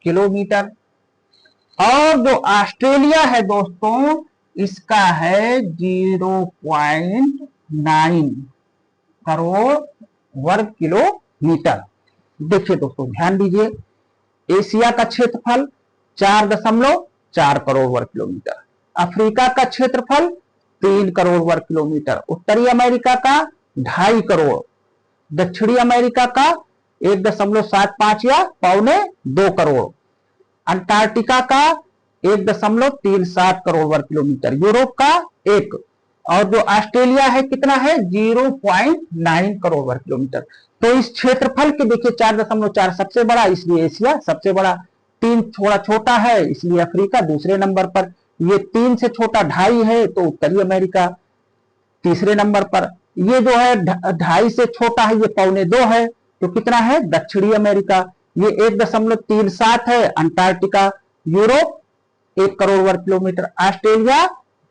किलोमीटर। और जो ऑस्ट्रेलिया है दोस्तों इसका है 0.9 करोड़ वर्ग किलोमीटर। देखिए दोस्तों ध्यान दीजिए, एशिया का क्षेत्रफल 4.4 करोड़ वर्ग किलोमीटर, अफ्रीका का क्षेत्रफल 3 करोड़ वर्ग किलोमीटर, उत्तरी अमेरिका का 2.5 करोड़, दक्षिणी अमेरिका का 1.75 या 1.25 करोड़, अंटार्कटिका का 1.37 करोड़ वर्ग किलोमीटर, यूरोप का 1, और जो ऑस्ट्रेलिया है कितना है? 0.9 करोड़ वर्ग किलोमीटर। तो इस क्षेत्रफल के देखिए 4.4 सबसे बड़ा इसलिए एशिया सबसे बड़ा, 3 थोड़ा छोटा है इसलिए अफ्रीका दूसरे नंबर पर, ये 3 से छोटा 2.5 है तो उत्तरी अमेरिका तीसरे नंबर पर, ये जो है 2.5 से छोटा है ये 1.25 है तो कितना है? दक्षिणी अमेरिका। ये 1.37 है अंटार्कटिका, यूरोप 1 करोड़ वर्ग किलोमीटर, ऑस्ट्रेलिया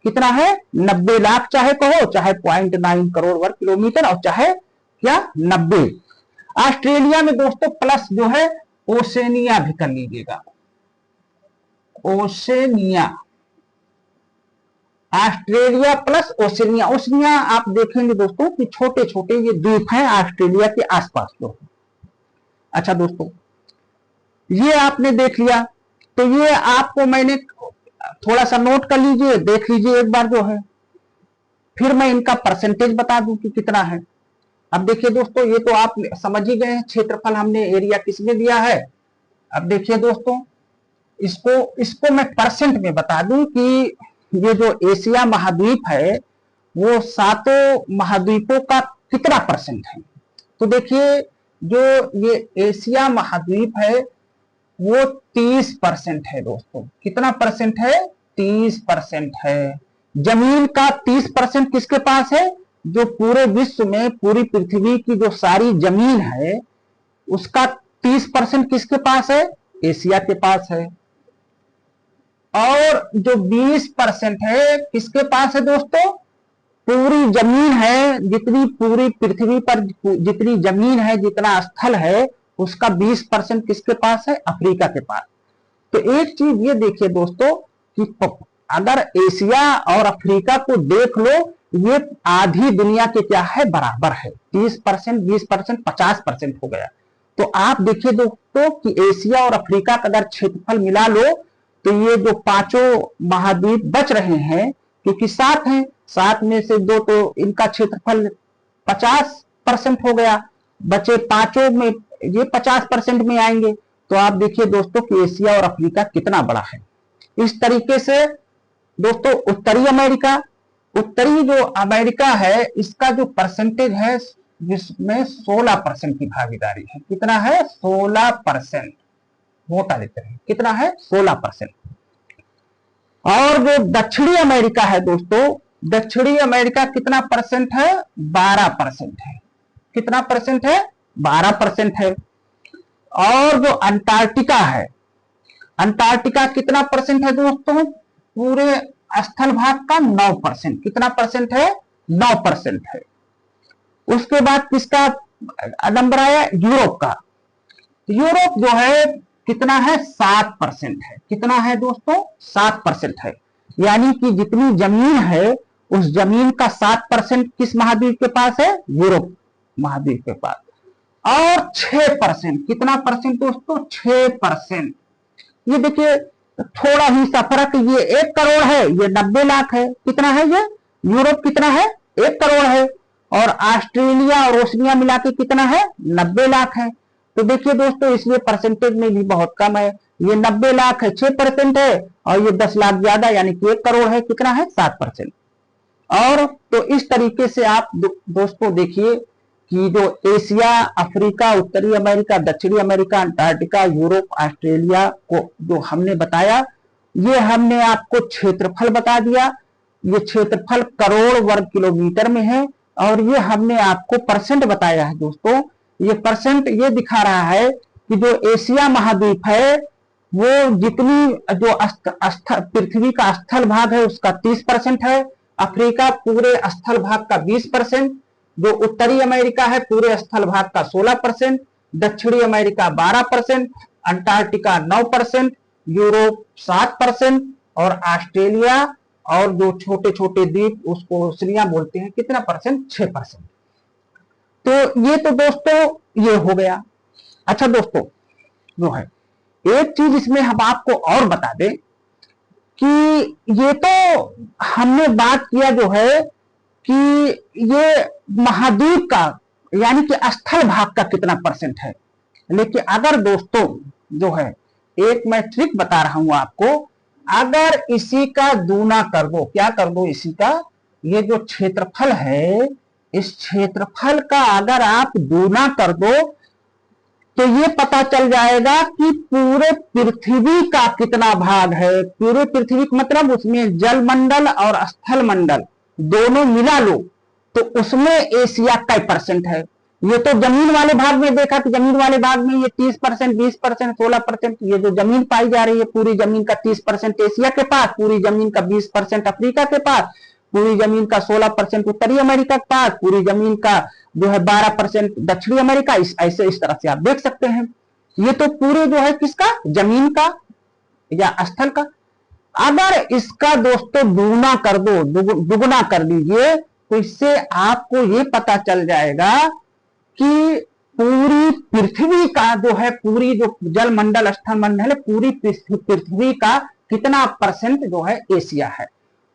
कितना है? 90 लाख चाहे कहो चाहे 0.9 करोड़ वर्ग किलोमीटर और चाहे क्या 90। ऑस्ट्रेलिया में दोस्तों प्लस जो है ओशेनिया भी कर लीजिएगा, Oceania, Australia plus Oceania. Oceania आप देखेंगे दोस्तों कि छोटे छोटे ये द्वीप हैं ऑस्ट्रेलिया के आसपास जो। अच्छा दोस्तों ये आपने देख लिया, तो ये आपको मैंने थोड़ा सा नोट कर लीजिए, देख लीजिए एक बार जो है, फिर मैं इनका परसेंटेज बता दूं कि कितना है। अब देखिए दोस्तों ये तो आप समझ ही गए हैं, क्षेत्रफल हमने एरिया किसमें दिया है। अब देखिए दोस्तों इसको मैं परसेंट में बता दूं कि ये जो एशिया महाद्वीप है वो 7 महाद्वीपों का कितना परसेंट है। तो देखिए जो ये एशिया महाद्वीप है वो 30% है दोस्तों। कितना परसेंट है? 30% है। जमीन का 30% किसके पास है? जो पूरे विश्व में पूरी पृथ्वी की जो सारी जमीन है उसका 30% किसके पास है? एशिया के पास है। और जो 20% है किसके पास है दोस्तों? पूरी जमीन है, जितनी पूरी पृथ्वी पर जितनी जमीन है, जितना स्थल है उसका 20% किसके पास है? अफ्रीका के पास। तो एक चीज ये देखिए दोस्तों कि अगर एशिया और अफ्रीका को देख लो, ये आधी दुनिया के क्या है? बराबर है। 30%, 20%, 50% हो गया। तो आप देखिए दोस्तों कि एशिया और अफ्रीका का अगर क्षेत्रफल मिला लो तो ये जो 5 महाद्वीप बच रहे हैं, क्योंकि 7 हैं, 7 में से 2 तो इनका क्षेत्रफल 50% हो गया, बचे 5 में ये 50% में आएंगे। तो आप देखिए दोस्तों कि एशिया और अफ्रीका कितना बड़ा है। इस तरीके से दोस्तों उत्तरी जो अमेरिका है इसका जो परसेंटेज है जिसमें 16% की भागीदारी है। कितना है? 16%। मोटा लेते हैं, कितना है? 16%। और जो दक्षिणी अमेरिका है दोस्तों, दक्षिणी अमेरिका कितना परसेंट है? 12% है। कितना परसेंट है? 12% है। और जो अंटार्कटिका है, अंटार्कटिका कितना परसेंट है दोस्तों? पूरे स्थल भाग का 9%। कितना परसेंट है? 9% है। उसके बाद किसका नंबर आया? यूरोप का। यूरोप जो है कितना है? 7% है। कितना है दोस्तों? 7% है। यानी कि जितनी जमीन है उस जमीन का 7% किस महाद्वीप के पास है? यूरोप महाद्वीप के पास। और 6%, कितना परसेंट दोस्तों? 6%। ये देखिए थोड़ा ही सा फर्क, ये 1 करोड़ है, ये 90 लाख है। कितना है ये? यूरोप कितना है? 1 करोड़ है। और ऑस्ट्रेलिया और ओशनिया मिला के कितना है? 90 लाख है। तो देखिए दोस्तों इसलिए परसेंटेज में भी बहुत कम है। ये 90 लाख है, 6% है, और ये 10 लाख ज्यादा यानी कि 1 करोड़ है। कितना है? 7%। और तो इस तरीके से आप दोस्तों देखिए कि जो एशिया, अफ्रीका, उत्तरी अमेरिका, दक्षिणी अमेरिका, अंटार्कटिका, यूरोप, ऑस्ट्रेलिया को जो हमने बताया, ये हमने आपको क्षेत्रफल बता दिया। ये क्षेत्रफल करोड़ वर्ग किलोमीटर में है। और ये हमने आपको परसेंट बताया है दोस्तों। ये परसेंट ये दिखा रहा है कि जो एशिया महाद्वीप है वो जितनी जो पृथ्वी का स्थल भाग है उसका 30% है, अफ्रीका पूरे स्थल भाग का 20%, जो उत्तरी अमेरिका है पूरे स्थल भाग का 16%, दक्षिणी अमेरिका 12%, अंटार्कटिका 9%, यूरोप 7% और ऑस्ट्रेलिया और जो छोटे छोटे द्वीप उसको ओशनिया बोलते हैं कितना परसेंट, 6%। तो ये तो दोस्तों ये हो गया। अच्छा दोस्तों जो है एक चीज इसमें हम आपको और बता दें कि ये तो हमने बात किया जो है कि ये महाद्वीप का यानी कि स्थल भाग का कितना परसेंट है। लेकिन अगर दोस्तों जो है एक मैं ट्रिक बता रहा हूं आपको, अगर इसी का दूना कर दो, क्या कर दो, इसी का ये जो क्षेत्रफल है इस क्षेत्रफल का अगर आप दूना कर दो तो ये पता चल जाएगा कि पूरे पृथ्वी का कितना भाग है। पूरे पृथ्वी का मतलब उसमें जल मंडल और स्थल मंडल दोनों मिला लो तो उसमें एशिया का परसेंट है। ये तो जमीन वाले भाग में देखा कि जमीन वाले भाग में ये 30%, 20%, 16%, ये जो जमीन पाई जा रही है पूरी जमीन का 30% एशिया के पास, पूरी जमीन का 20% अफ्रीका के पास, पूरी जमीन का 16% उत्तरी अमेरिका के पास, पूरी जमीन का जो है 12% दक्षिणी अमेरिका। ऐसे इस तरह से आप देख सकते हैं। ये तो पूरे जो है किसका, जमीन का या स्थल का। अगर इसका दोस्तों दुगना कर दो, दुगना कर दीजिए तो इससे आपको ये पता चल जाएगा कि पूरी पृथ्वी का जो है, पूरी जो जल मंडल स्थल मंडल है, पूरी पृथ्वी का कितना परसेंट जो है एशिया है।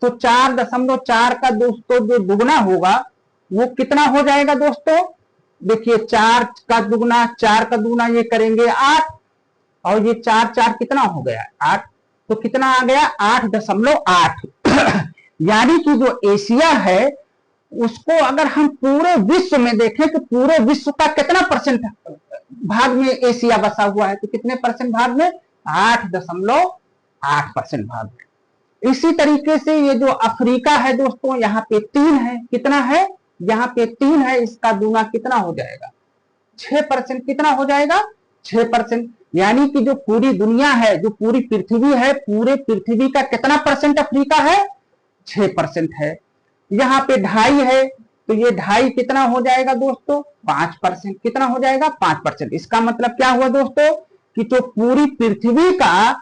तो 4.4 का दोस्तों जो दुगना होगा वो कितना हो जाएगा दोस्तों, देखिए 4 का दुगना, 4 का दुगना ये करेंगे 8 और ये 4 4 कितना हो गया 8, तो कितना आ गया 8.8। यानी कि जो एशिया है उसको अगर हम पूरे विश्व में देखें तो पूरे विश्व का कितना परसेंट भाग में एशिया बसा हुआ है, तो कितने परसेंट भाग में, 8.8% भाग में। इसी तरीके से ये जो अफ्रीका है दोस्तों यहाँ पे 3 है, कितना है, यहाँ पे 3 है, इसका दूना कितना हो जाएगा 6%, कितना हो जाएगा 6%। यानी कि जो पूरी दुनिया है, जो पूरी पृथ्वी है, पूरे पृथ्वी का कितना परसेंट अफ्रीका है, 6% है। यहाँ पे 2.5 है तो ये 2.5 कितना हो जाएगा दोस्तों 5%, कितना हो जाएगा 5%। इसका मतलब क्या हुआ दोस्तों कि जो पूरी पृथ्वी का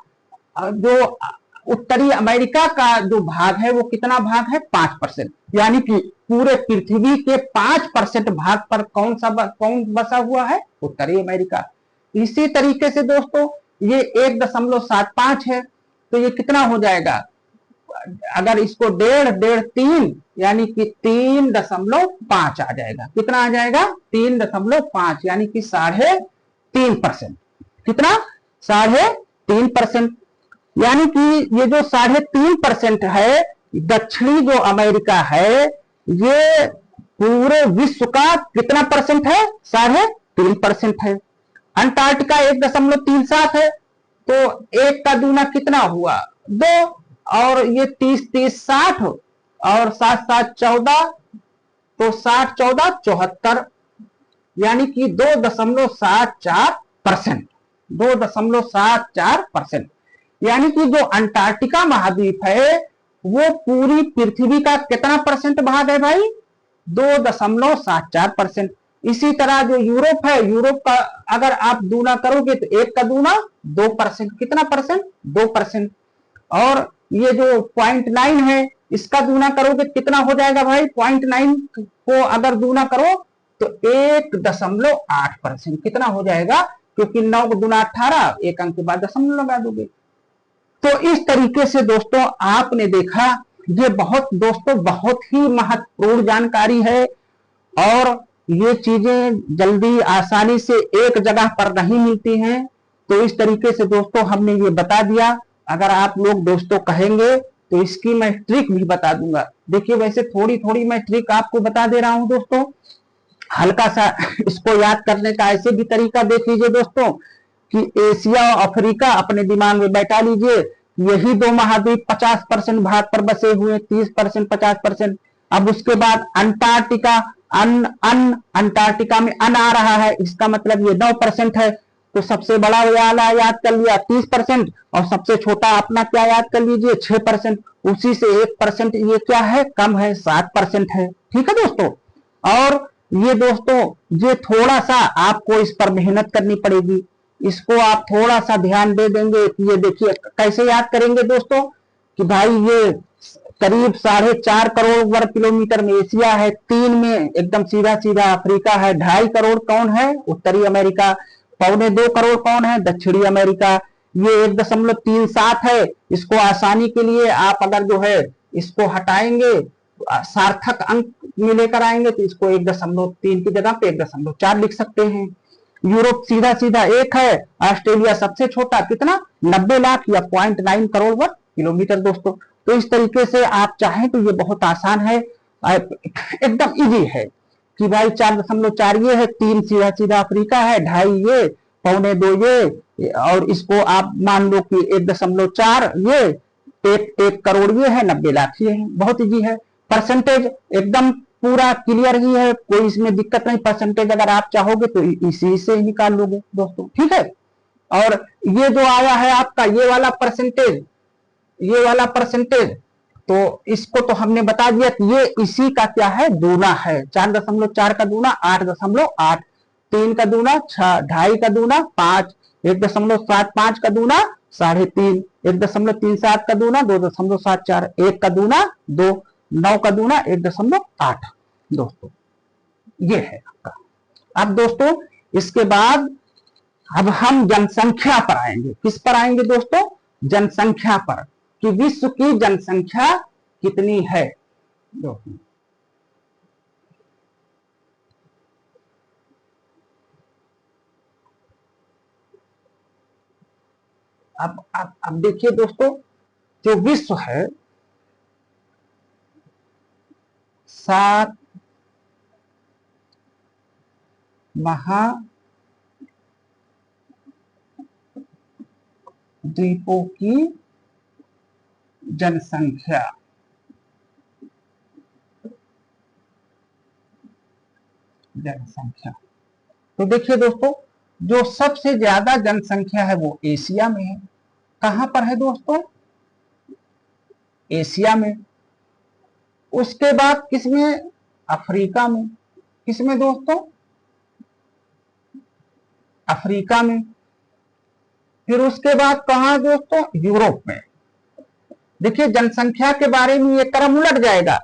जो उत्तरी अमेरिका का जो भाग है वो कितना भाग है 5%। यानी कि पूरे पृथ्वी के 5% भाग पर कौन बसा हुआ है, उत्तरी अमेरिका। इसी तरीके से दोस्तों ये 1.75 है तो ये कितना हो जाएगा, अगर इसको 1.5 यानी कि 3.5 आ जाएगा, कितना आ जाएगा 3.5 यानी कि 3.5%, कितना 3.5%। यानी कि ये जो 3.5% है, दक्षिणी जो अमेरिका है ये पूरे विश्व का कितना परसेंट है, 3.5% है। अंटार्कटिका 1.37 है तो 1 का दूना कितना हुआ 2, और ये 30-30 60 और 7-7 14, तो 60 14 74, यानी कि 2.74%, 2.74%। यानी कि जो अंटार्कटिका महाद्वीप है वो पूरी पृथ्वी का कितना परसेंट भाग है भाई, 2.74%। इसी तरह जो यूरोप है, यूरोप का अगर आप दूना करोगे तो 1 का दूना 2%, कितना परसेंट 2%। और ये जो 0.9 है इसका दूना करोगे कितना हो जाएगा भाई, 0.9 को अगर दूना करो तो 1.8%, कितना हो जाएगा, क्योंकि 9 को दूना 18, 1 अंक के बाद दशमलव लगा दोगे। तो इस तरीके से दोस्तों आपने देखा ये दोस्तों बहुत ही महत्वपूर्ण जानकारी है और ये चीजें जल्दी आसानी से एक जगह पर नहीं मिलती हैं। तो इस तरीके से दोस्तों हमने ये बता दिया। अगर आप लोग दोस्तों कहेंगे तो इसकी मैं ट्रिक भी बता दूंगा। देखिए वैसे थोड़ी थोड़ी मैं ट्रिक आपको बता दे रहा हूं दोस्तों, हल्का सा इसको याद करने का ऐसे भी तरीका देख लीजिए दोस्तों कि एशिया और अफ्रीका अपने दिमाग में बैठा लीजिए यही दो महाद्वीप 50% भारत पर बसे हुए, 30%, 50%। अब उसके बाद अंटार्कटिका, अंटार्कटिका में अन आ रहा है, इसका मतलब ये 9% है। तो सबसे बड़ा वाला याद कर लिया 30%, और सबसे छोटा अपना क्या याद कर लीजिए 6%। उसी से 1% ये क्या है, कम है, 7% है। ठीक है दोस्तों। और ये दोस्तों, ये थोड़ा सा आपको इस पर मेहनत करनी पड़ेगी, इसको आप थोड़ा सा ध्यान दे देंगे। ये देखिए कैसे याद करेंगे दोस्तों, कि भाई ये करीब 4.5 करोड़ वर्ग किलोमीटर में एशिया है, 3 में एकदम सीधा सीधा अफ्रीका है, 2.5 करोड़ कौन है, उत्तरी अमेरिका, 2.25 करोड़ कौन है, दक्षिणी अमेरिका। ये 1.37 है। इसको आसानी के लिए आप अगर जो है इसको हटाएंगे, सार्थक अंक में लेकर आएंगे, तो इसको 1.3 की जगह पे 1.4 लिख सकते हैं। यूरोप सीधा सीधा 1 है। ऑस्ट्रेलिया सबसे छोटा, कितना, 90 लाख या 0.9 करोड़ वर्ग किलोमीटर दोस्तों। तो इस तरीके से आप चाहें तो ये बहुत आसान है, एकदम इजी है, कि भाई 4.4 ये है, 3 सीधा सीधा अफ्रीका है, 2.5 ये, 2.25 ये, और इसको आप मान लो कि 1.4 ये, 1 करोड़ ये है, 90 लाख ये है। बहुत इजी है। परसेंटेज एकदम पूरा क्लियर ही है, कोई इसमें दिक्कत नहीं। परसेंटेज अगर आप चाहोगे तो इसी से ही निकाल लोगे दोस्तों। ठीक है। और ये जो आया है आपका ये वाला परसेंटेज, ये वाला परसेंटेज, तो इसको तो हमने बता दिया कि ये इसी का क्या है, दूना है। 4.4 का दूना 8.8, 3 का दूना 6, 2.5 का दूना 5, 1.75 का दूना 3.5, 1.37 का दूना 2.74, 1 का दूना 2, 9 का दूना 1.8 दोस्तों। ये है आपका। अब दोस्तों इसके बाद अब हम जनसंख्या पर आएंगे। किस पर आएंगे दोस्तों, जनसंख्या पर, कि विश्व की जनसंख्या कितनी है दोस्तों। अब देखिए दोस्तों, जो विश्व है 7 महाद्वीपों की जनसंख्या, तो देखिए दोस्तों, जो सबसे ज्यादा जनसंख्या है वो एशिया में है। कहां पर है दोस्तों, एशिया में। उसके बाद किसमें, अफ्रीका में। किसमें दोस्तों, अफ्रीका में। फिर उसके बाद कहां दोस्तों, यूरोप में। देखिए जनसंख्या के बारे में ये क्रम उलट जाएगा।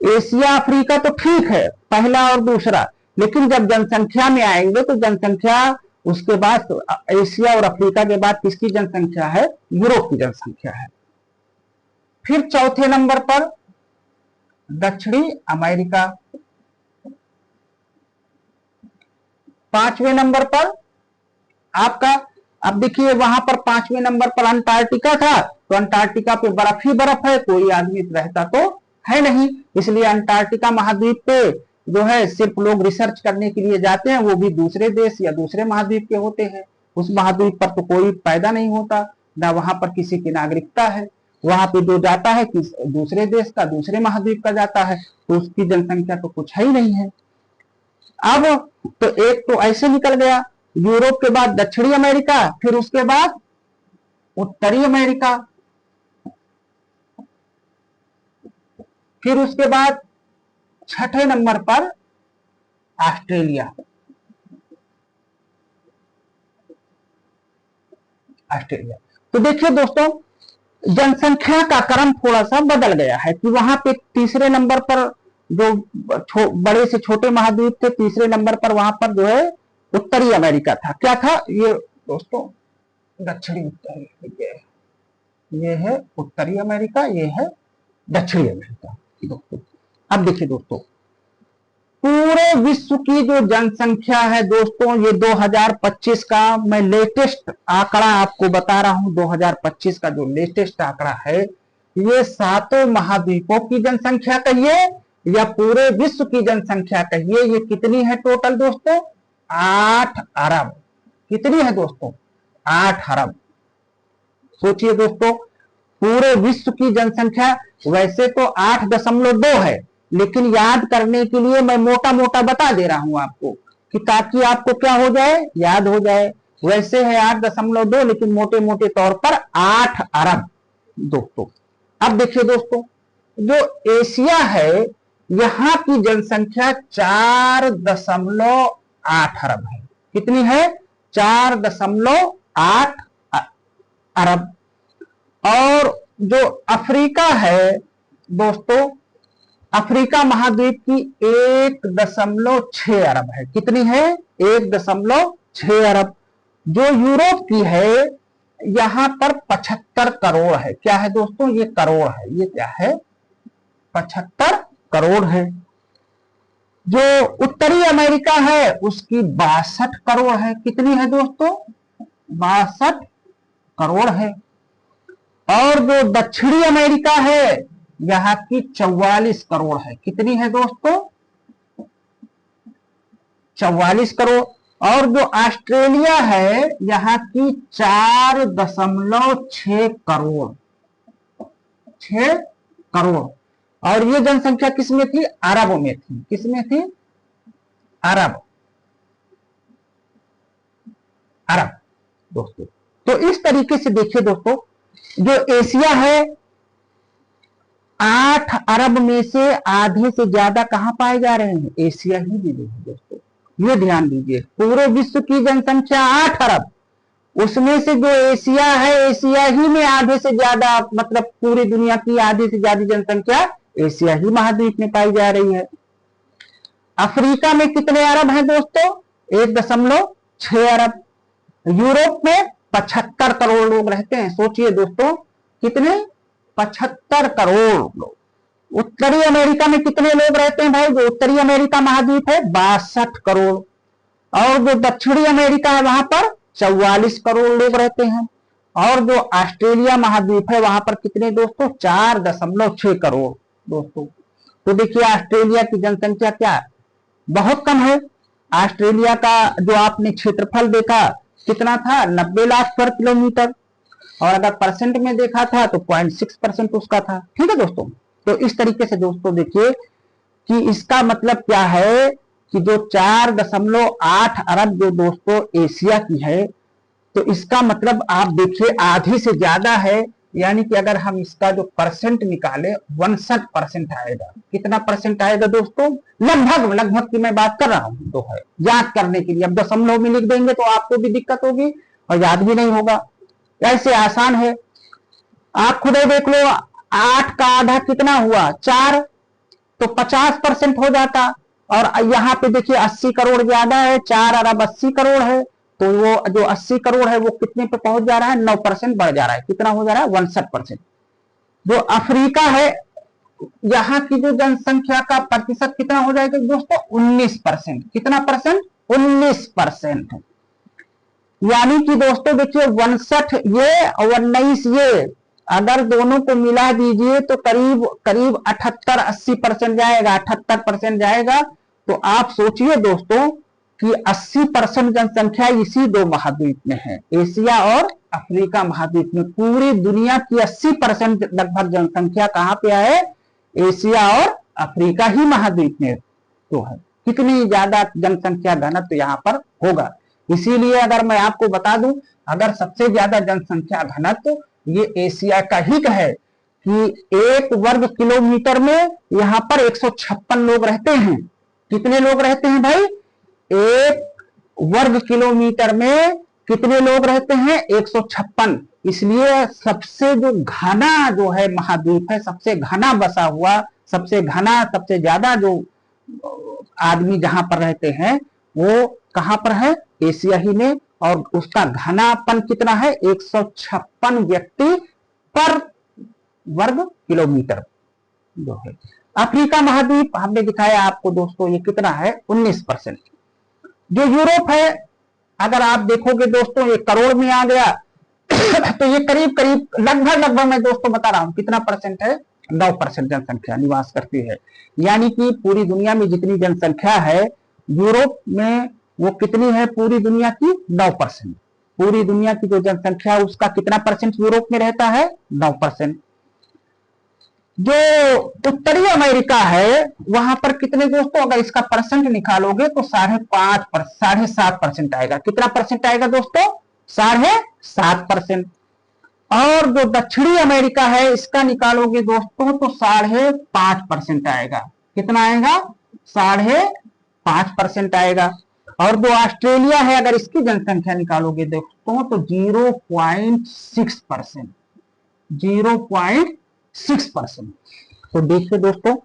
एशिया अफ्रीका तो ठीक है, पहला और दूसरा, लेकिन जब जनसंख्या में आएंगे तो जनसंख्या उसके बाद एशिया और अफ्रीका के बाद किसकी जनसंख्या है, यूरोप की जनसंख्या है। फिर चौथे नंबर पर दक्षिणी अमेरिका, 5वें नंबर पर आपका, अब देखिए वहां पर 5वें नंबर पर अंटार्कटिका था, तो अंटार्कटिका पे बर्फ ही बर्फ है, कोई आदमी रहता तो है नहीं, इसलिए अंटार्कटिका महाद्वीप पे जो है सिर्फ लोग रिसर्च करने के लिए जाते हैं, वो भी दूसरे देश या दूसरे महाद्वीप के होते हैं। उस महाद्वीप पर तो कोई पैदा नहीं होता, ना वहां पर किसी की नागरिकता है। वहां पे जो जाता है कि दूसरे देश का, दूसरे महाद्वीप का जाता है, तो उसकी जनसंख्या तो कुछ है ही नहीं है। अब तो एक तो ऐसे निकल गया, यूरोप के बाद दक्षिणी अमेरिका, फिर उसके बाद उत्तरी अमेरिका, फिर उसके बाद छठे नंबर पर ऑस्ट्रेलिया। ऑस्ट्रेलिया। तो देखिए दोस्तों, जनसंख्या का क्रम थोड़ा सा बदल गया है, कि वहां पे तीसरे नंबर पर जो बड़े से छोटे महाद्वीप थे, तीसरे नंबर पर वहां पर जो है उत्तरी अमेरिका था। क्या था ये दोस्तों, दक्षिणी उत्तरी, ये है उत्तरी अमेरिका, ये है दक्षिणी अमेरिका दोस्तों। अब देखिए दोस्तों, पूरे विश्व की जो जनसंख्या है दोस्तों, ये 2025 का मैं लेटेस्ट आंकड़ा आपको बता रहा हूं। 2025 का जो लेटेस्ट आंकड़ा है, ये 7 महाद्वीपों की जनसंख्या कहिए या पूरे विश्व की जनसंख्या कहिए, ये कितनी है टोटल दोस्तों, 8 अरब। कितनी है दोस्तों, 8 अरब। सोचिए दोस्तों, पूरे विश्व की जनसंख्या वैसे तो 8.2 है, लेकिन याद करने के लिए मैं मोटा मोटा बता दे रहा हूं आपको, कि ताकि आपको क्या हो जाए, याद हो जाए। वैसे है 8.2, लेकिन मोटे मोटे तौर पर 8 अरब दोस्तों। अब देखिए दोस्तों, जो एशिया है यहां की जनसंख्या 4.8 अरब है। कितनी है? 4.8 अरब। और जो अफ्रीका है दोस्तों, अफ्रीका महाद्वीप की 1.6 अरब है। कितनी है? 1.6 अरब। जो यूरोप की है यहां पर 75 करोड़ है। क्या है दोस्तों? ये करोड़ है। ये क्या है? 75 करोड़ है। जो उत्तरी अमेरिका है उसकी 62 करोड़ है। कितनी है दोस्तों? 62 करोड़ है। और जो दक्षिणी अमेरिका है यहाँ की 44 करोड़ है। कितनी है दोस्तों? 44 करोड़। और जो ऑस्ट्रेलिया है यहाँ की 4.6 करोड़, 6 करोड़। और ये जनसंख्या किसमें थी? अरब में थी। किसमें थी? अरब, अरब दोस्तों। तो इस तरीके से देखिए दोस्तों, जो एशिया है 8 अरब में से आधे से ज्यादा कहां पाए जा रहे हैं? एशिया ही में दोस्तों। ये ध्यान दीजिए, पूरे विश्व की जनसंख्या 8 अरब, उसमें से जो एशिया है एशिया ही में आधे से ज्यादा, मतलब पूरी दुनिया की आधे से ज्यादा जनसंख्या एशिया ही महाद्वीप में पाई जा रही है। अफ्रीका में कितने अरब हैं दोस्तों? 1.6 अरब। यूरोप में 75 करोड़ लोग रहते हैं। सोचिए दोस्तों, कितने? 75 करोड़ लोग। उत्तरी अमेरिका में कितने लोग रहते हैं भाई? जो उत्तरी अमेरिका महाद्वीप है 62 करोड़। और जो दक्षिणी अमेरिका है वहां पर 44 करोड़ लोग रहते हैं। और जो ऑस्ट्रेलिया महाद्वीप है वहां पर कितने दोस्तों? 4.6 करोड़ दोस्तों। तो देखिए ऑस्ट्रेलिया की जनसंख्या क्या बहुत कम है। ऑस्ट्रेलिया का जो आपने क्षेत्रफल देखा कितना था? 90 लाख वर्ग किलोमीटर। और अगर परसेंट में देखा था तो 0.6% उसका था। ठीक है दोस्तों। तो इस तरीके से दोस्तों देखिए कि इसका मतलब क्या है कि जो 4.8 अरब जो दोस्तों एशिया की है, तो इसका मतलब आप देखिए आधी से ज्यादा है। यानी कि अगर हम इसका जो परसेंट निकाले 59% आएगा। कितना परसेंट आएगा दोस्तों? लगभग लगभग की मैं बात कर रहा हूं तो है, याद करने के लिए। अब दशमलव में लिख देंगे तो आपको भी दिक्कत होगी और याद भी नहीं होगा। ऐसे आसान है, आप खुद ही देख लो। 8 का आधा कितना हुआ? 4, तो 50% हो जाता। और यहाँ पे देखिए 80 करोड़ ज्यादा है, 4 अरब 80 करोड़ है। तो वो जो 80 करोड़ है वो कितने पे पहुंच जा रहा है? 9% बढ़ जा रहा है। कितना हो जा रहा है? 59%। जो अफ्रीका है यहाँ की जो जनसंख्या का प्रतिशत कितना हो जाएगा दोस्तों? 19%। कितना परसेंट? 19%। यानी कि दोस्तों देखिए 59 ये और 19 ये, अगर दोनों को मिला दीजिए तो करीब करीब 78-80% जाएगा। 78% जाएगा। तो आप सोचिए दोस्तों कि 80% जनसंख्या इसी दो महाद्वीप में है, एशिया और अफ्रीका महाद्वीप में। पूरी दुनिया की 80% लगभग जनसंख्या कहां पे है? एशिया और अफ्रीका ही महाद्वीप में तो है। कितनी ज्यादा जनसंख्या घनत्व यहाँ पर होगा। इसीलिए अगर मैं आपको बता दूं, अगर सबसे ज्यादा जनसंख्या घनत्व ये एशिया का ही है कि 1 वर्ग किलोमीटर में यहाँ पर 156 लोग रहते हैं। कितने लोग रहते हैं भाई? 1 वर्ग किलोमीटर में कितने लोग रहते हैं? 156। इसलिए सबसे जो घना जो है महाद्वीप है, सबसे घना बसा हुआ, सबसे घना, सबसे ज्यादा जो आदमी जहां पर रहते हैं वो कहां पर है? एशिया ही में। और उसका घनापन कितना है? 156 व्यक्ति पर वर्ग किलोमीटर जो है। अफ्रीका महाद्वीप हमने दिखाया आपको दोस्तों, ये कितना है? 19%। जो यूरोप है अगर आप देखोगे दोस्तों ये करोड़ में आ गया तो ये करीब करीब लगभग मैं दोस्तों बता रहा हूं कितना परसेंट है? 9% जनसंख्या निवास करती है। यानी कि पूरी दुनिया में जितनी जनसंख्या है यूरोप में वो कितनी है? पूरी दुनिया की 9%। पूरी दुनिया की जो जनसंख्या है उसका कितना परसेंट यूरोप में रहता है? 9%। जो उत्तरी अमेरिका है वहां पर कितने दोस्तों, अगर इसका परसेंट निकालोगे तो 7.5% आएगा। कितना परसेंट आएगा दोस्तों? 7.5%। और जो दक्षिणी अमेरिका है इसका निकालोगे दोस्तों तो 5.5% आएगा। कितना आएगा? 5.5% आएगा। और जो ऑस्ट्रेलिया है अगर इसकी जनसंख्या निकालोगे दोस्तों तो 0.6%। 0.6%। तो देखिए दोस्तों,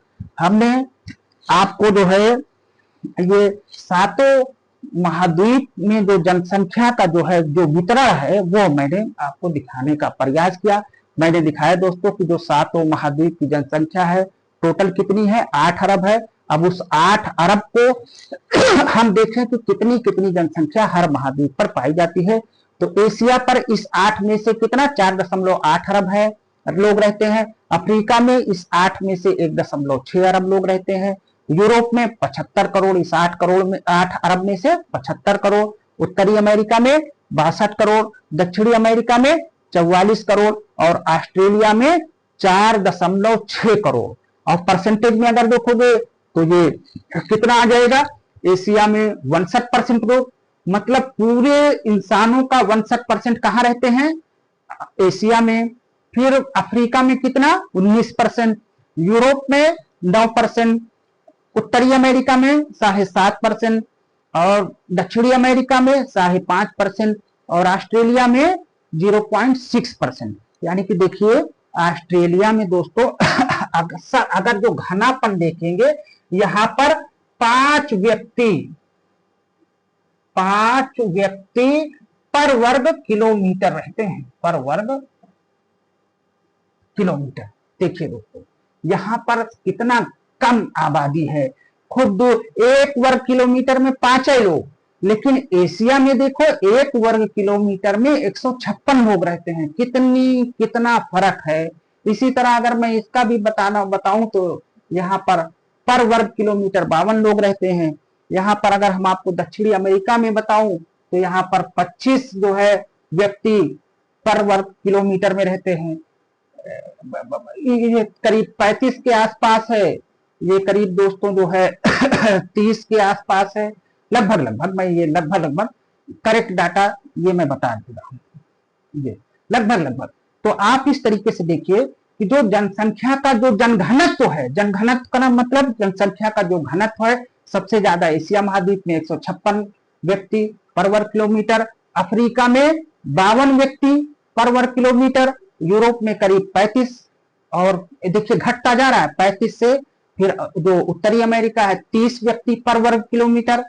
हमने आपको जो है ये सातों महाद्वीप में जो जनसंख्या का जो है जो वितरण है वो मैंने आपको दिखाने का प्रयास किया। मैंने दिखाया दोस्तों कि जो सातों महाद्वीप की जनसंख्या है टोटल कितनी है? 8 अरब है। अब उस 8 अरब को हम देखें कि कितनी कितनी जनसंख्या हर महाद्वीप पर पाई जाती है। तो एशिया पर इस 8 में से कितना? 4.8 अरब है लोग रहते हैं। अफ्रीका में इस 8 में से 1.6 अरब लोग रहते हैं। यूरोप में 75 करोड़, इस 8 करोड़ में 8 अरब में से 75 करोड़। उत्तरी अमेरिका में 62 करोड़, दक्षिणी अमेरिका में 44 करोड़ और ऑस्ट्रेलिया में 4.6 करोड़। और परसेंटेज में अगर देखोगे तो ये कितना आ जाएगा? एशिया में 61% लोग, मतलब पूरे इंसानों का 61% कहां रहते हैं? एशिया में। फिर अफ्रीका में कितना? 19%। यूरोप में 9%। उत्तरी अमेरिका में 7.5% और दक्षिणी अमेरिका में 5.5% और ऑस्ट्रेलिया में 0.6%। यानी कि देखिए ऑस्ट्रेलिया में दोस्तों अगर जो घनापन देखेंगे यहां पर 5 व्यक्ति पर वर्ग किलोमीटर रहते हैं। पर वर्ग किलोमीटर। देखिए दोस्तों यहां पर कितना कम आबादी है। खुद 1 वर्ग किलोमीटर में 5 लोग, लेकिन एशिया में देखो 1 वर्ग किलोमीटर में 156 लोग रहते हैं। कितना फर्क है। इसी तरह अगर मैं इसका भी बताऊं तो यहाँ पर वर्ग किलोमीटर 52 लोग रहते हैं। यहाँ पर अगर हम आपको दक्षिणी अमेरिका में बताऊं तो यहाँ पर 25 जो है व्यक्ति पर वर्ग किलोमीटर में रहते हैं। ये करीब 35 के आसपास है। ये करीब दोस्तों जो है 30 के आसपास है। लगभग मैं ये लगभग करेक्ट डाटा ये मैं बता रहा हूँ। ये लगभग। तो आप इस तरीके से देखिए कि जो जनसंख्या का जो जनघनत्व है, जनघनत्व का मतलब जनसंख्या का जो घनत्व है सबसे ज्यादा एशिया महाद्वीप में 156 व्यक्ति पर वर्ग किलोमीटर, अफ्रीका में 52 व्यक्ति पर वर्ग किलोमीटर, यूरोप में करीब 35 और देखिए घटता जा रहा है 35 से। फिर जो उत्तरी अमेरिका है 30 व्यक्ति पर वर्ग किलोमीटर,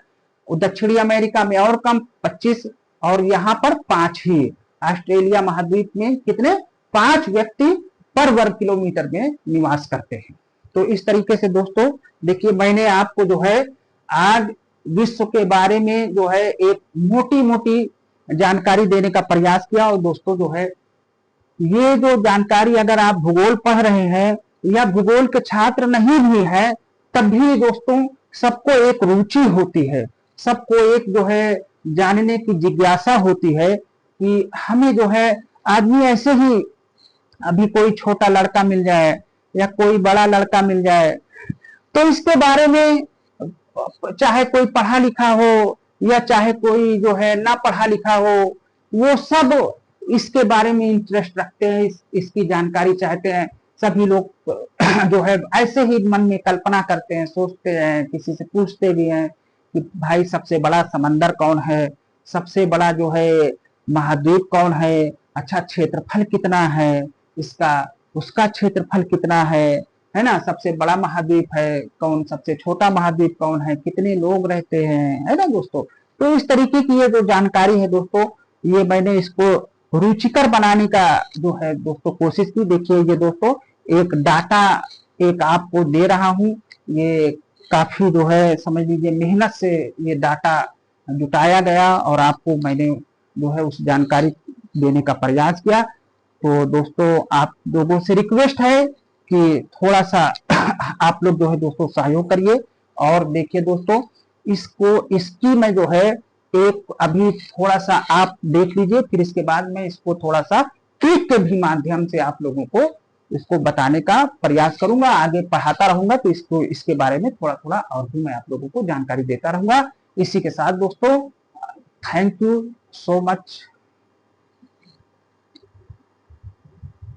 दक्षिणी अमेरिका में और कम 25 और यहाँ पर 5 ही। ऑस्ट्रेलिया महाद्वीप में कितने? 5 व्यक्ति पर वर्ग किलोमीटर में निवास करते हैं। तो इस तरीके से दोस्तों देखिए मैंने आपको जो है आज विश्व के बारे में जो है एक मोटी जानकारी देने का प्रयास किया। और दोस्तों जो है ये जो जानकारी अगर आप भूगोल पढ़ रहे हैं या भूगोल के छात्र नहीं भी है तब भी दोस्तों सबको एक रुचि होती है, सबको एक जो है जानने की जिज्ञासा होती है कि हमें जो है आदमी ऐसे ही अभी कोई छोटा लड़का मिल जाए या कोई बड़ा लड़का मिल जाए तो इसके बारे में चाहे कोई पढ़ा लिखा हो या चाहे कोई जो है ना पढ़ा लिखा हो वो सब इसके बारे में इंटरेस्ट रखते हैं, इसकी जानकारी चाहते हैं। सभी लोग जो है ऐसे ही मन में कल्पना करते हैं, सोचते हैं, किसी से पूछते भी हैं कि भाई सबसे बड़ा समंदर कौन है, सबसे बड़ा जो है महाद्वीप कौन है, अच्छा क्षेत्रफल कितना है इसका, उसका क्षेत्रफल कितना है ना, सबसे बड़ा महाद्वीप है कौन, सबसे छोटा महाद्वीप कौन है, कितने लोग रहते हैं, है ना दोस्तों। तो इस तरीके की ये जो जानकारी है दोस्तों ये मैंने इसको रुचिकर बनाने का जो है दोस्तों कोशिश की। देखिए ये दोस्तों एक डाटा एक आपको दे रहा हूं, ये काफी जो है समझ लीजिए मेहनत से ये डाटा जुटाया गया और आपको मैंने जो है उस जानकारी देने का प्रयास किया। तो दोस्तों आप लोगों से रिक्वेस्ट है कि थोड़ा सा आप लोग जो है दोस्तों सहयोग करिए। और देखिए दोस्तों इसकी मैं जो है एक अभी थोड़ा सा आप देख लीजिए, फिर इसके बाद मैं इसको थोड़ा सा ट्रिक के भी माध्यम से आप लोगों को इसको बताने का प्रयास करूंगा, आगे पढ़ाता रहूंगा, तो इसको इसके बारे में थोड़ा थोड़ा और भी मैं आप लोगों को जानकारी देता रहूंगा। इसी के साथ दोस्तों, थैंक यू सो मच